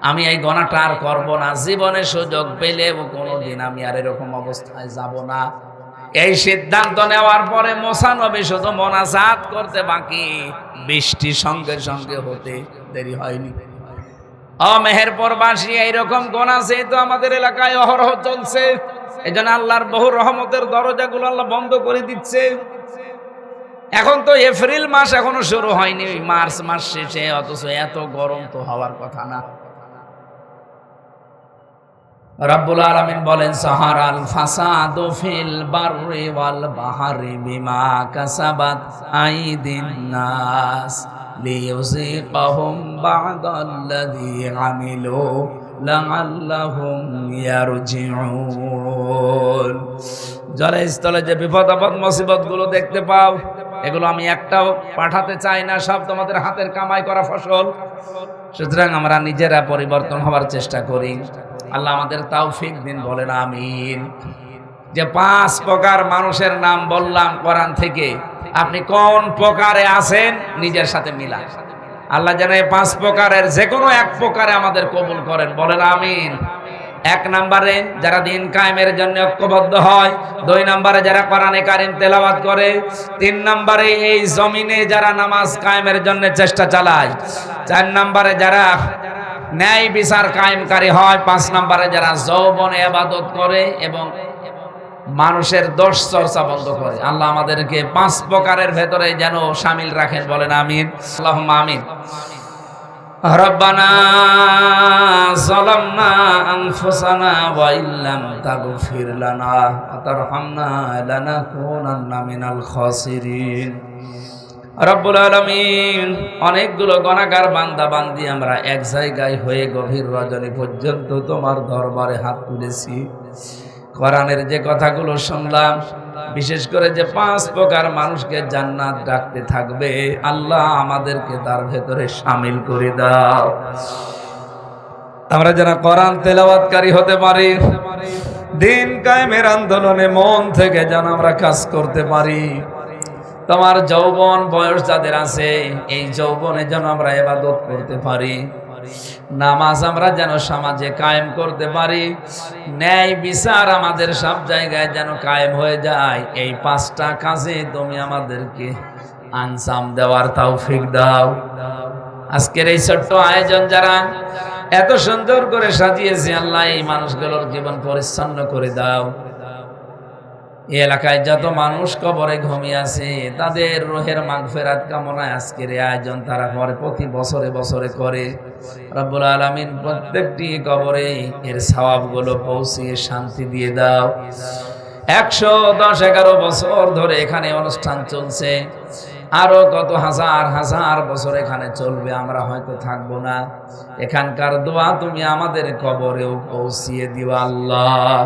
S1: আমি এই গুনাহটা আর করব না, জীবনে সুযোগ পেলেও কোনোদিন আমি আর এরকম অবস্থায় যাব না, এই সিদ্ধান্ত নেওয়ার পরে মুসা নবী শুধু মোনাজাত করতে বাকি, বৃষ্টি সঙ্গে সঙ্গে হতে দেরি হয়নি। মেহেরপুরবাসী এইরকম গুনাহ যেহেতু আমাদের এলাকায় অহরহ চলছে, এজন্য আল্লাহর বহু রহমতের দরজাগুলো আল্লাহ বন্ধ করে দিচ্ছে। এখন তো এপ্রিল মাস এখনো শুরু হয়নি, মার্চ মাস শেষে, অথচ এত গরম তো হওয়ার কথা না। রব্বুল আলামিন বলেন, সাহারাল ফাসাদু ফিল বাররি ওয়াল বাহরি বিমা কাসাবাত আইদিন নাস লিইউযিকাহুম বা'দাল্লাযী আমিলু লাআল্লাহুম ইয়ারজিউন। জলস্থলে যে বিপদ আপদ মুসিবত গুলো দেখতে পাও, এগুলো আমি একটাও পাঠাতে চাই না, সব তোমাদের হাতের কামাই করা ফসল। সুতরাং আমরা নিজেরা পরিবর্তন হওয়ার চেষ্টা করি। আল্লাহ আমাদের তৌফিক দিন, বলেন আমিন। যে 5 প্রকার মানুষের নাম বললাম কোরআন থেকে, আপনি কোন প্রকারে আছেন নিজের সাথে মিলান। আল্লাহ যেন এই 5 প্রকারের যে কোনো এক প্রকারে আমাদের কবুল করেন, বলেন আমিন। 1 নম্বরে যারা দিন কায়েমের জন্য ঐক্যবদ্ধ হয়, 2 নম্বরে যারা কোরআনে কারীম তেলাওয়াত করে, 3 নম্বরে এই জমিনে যারা নামাজ কায়েমের জন্য চেষ্টা চালায়, 4 নম্বরে যারা ন্যায় বিচার কায়েমকারী হয়, 5 নম্বরে যারা যৌবনে ইবাদত করে এবং মানুষের দোষ চর্চা বন্ধ করে। আল্লাহ আমাদেরকে 5 প্রকারের ভেতরে যেন শামিল রাখেন, বলেন আমিন। আল্লাহুম্মা আমিন। রব্বানা যালামনা আনফুসানা ওয়া ইল্লাম তাগফির লানা ওয়া তারহামনা লানাকুনান্না মিনাল খাসিরিন। রব্বুল আলামিন, অনেকগুলো গুনাহগার বান্দা বান্দি আমরা এক জায়গায় হয়ে গভীর রজনী পর্যন্ত তোমার দরবারে হাত তুলেছি। কোরআনের যে কথাগুলো শুনলাম, বিশেষ করে যে 5 প্রকার মানুষকে জান্নাত ডাকতে থাকবে, আল্লাহ আমাদেরকে তার ভেতরে শামিল করে দাও। আমরা যেন কোরআন তেলাওয়াতকারী হতে পারি, দিন কায়েমের আন্দোলনে মন থেকে যেন আমরা কাজ করতে পারি। তোমার যৌবন বয়স যাদের আছে, এই যৌবনে যেন আমরা ইবাদত করতে পারি, নামাজ আমরা যেন সমাজে কায়েম করতে পারি, ন্যায় বিচার আমাদের সব জায়গায় যেন কায়েম হয়ে যায়। এই 5টা কাজে তুমি আমাদেরকে আঞ্জাম দেওয়ার তৌফিক দাও। আজকের এই ছোট্ট আয়োজন যারা এত সুন্দর করে সাজিয়েছে, আল্লাহ এই মানুষগুলোর জীবন পরিচ্ছন্ন করে দাও। এই এলাকায় যত মানুষ কবরে ঘুমিয়ে আছে, তাদের রুহের মাগফিরাত কামনায় আজকের এই আয়োজন তারা করে, প্রতি বছরে বছরে করে। রব্বুল আলামিন, প্রত্যেকটি কবরে এর সওয়াবগুলো পৌঁছিয়ে শান্তি দিয়ে দাও। 110-11 বছর ধরে এখানে অনুষ্ঠান চলছে, আরো কত হাজার হাজার বছর এখানে চলবে, আমরা হয়তো থাকবো না। এখানকার দোয়া তুমি আমাদের কবরেও পৌঁছিয়ে দিও আল্লাহ।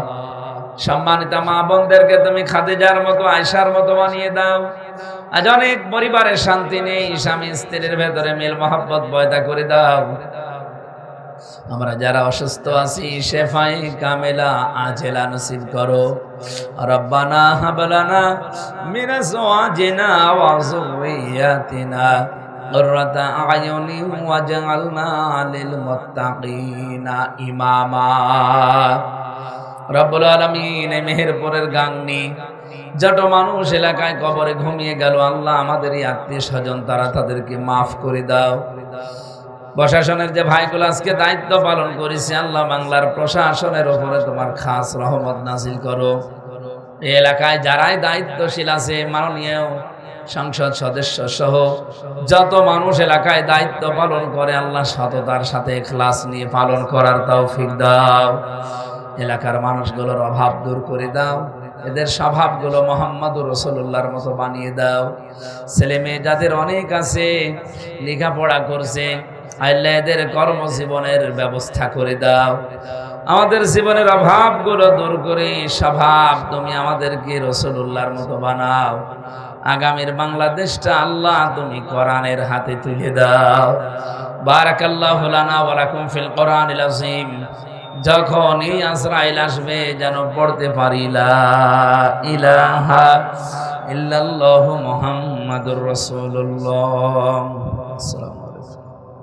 S1: সম্মানিত মা বোনদেরকে তুমি খাদিজার মতো, আয়েশার মতো বানিয়ে দাও। আজ অনেক পরিবারের শান্তি নেই, স্বামী স্ত্রীর ভেতরে মিল মহব্বত পয়দা করে দাও। আমরা যারা অসুস্থ আছি, শেফায়ে কামেলা আজেলা নসিব করো। রব্বানা হাব লানা মিন আজওয়াজিনা ওয়া যুররিয়াতিনা কুররাতা আয়ুনি ওয়াজআলনা লিল মুত্তাকিনা ইমামা। রব্বুল আলামিন, এই মেহেরপুরের গাংনী যত মানুষ এলাকায় কবরে ঘুমিয়ে গেল, আল্লাহ আমাদের এই আত্মীয় স্বজন তারা তাদেরকে মাফ করে দাও। প্রশাসনের যে ভাইগুলো আজকে দায়িত্ব পালন করেছে, আল্লাহ বাংলার প্রশাসনের উপরে তোমার খাস রহমত নাজিল করো। এই এলাকায় যারাই দায়িত্বশীল আছে, মাননীয় সংসদ সদস্য সহ যত মানুষ এলাকায় দায়িত্ব পালন করে, আল্লাহ সততার সাথে ইখলাস নিয়ে পালন করার তৌফিক দাও। এলাকার মানুষগুলোর অভাব দূর করে দাও, এদের স্বভাবগুলো মুহাম্মদুর রাসূলুল্লাহর মতো বানিয়ে দাও। ছেলে মেয়ে যাদের অনেক আছে, লেখাপড়া করছে, আল্লাহ এদের কর্মজীবনের ব্যবস্থা করে দাও। আমাদের জীবনের অভাবগুলো দূর করে স্বভাব তুমি আমাদেরকে রাসূলুল্লাহর মতো বানাও। আগামীর বাংলাদেশটা আল্লাহ তুমি কোরআনের হাতে তুলে দাও। বারাকাল্লাহু লানা ওয়া লাকুম ফিল কোরআনিল আযীম। যখন এই আজরাইল আসবে যেন পড়তে পারি লা ইলাহা ইল্লাল্লাহু মুহাম্মাদুর রাসূলুল্লাহ।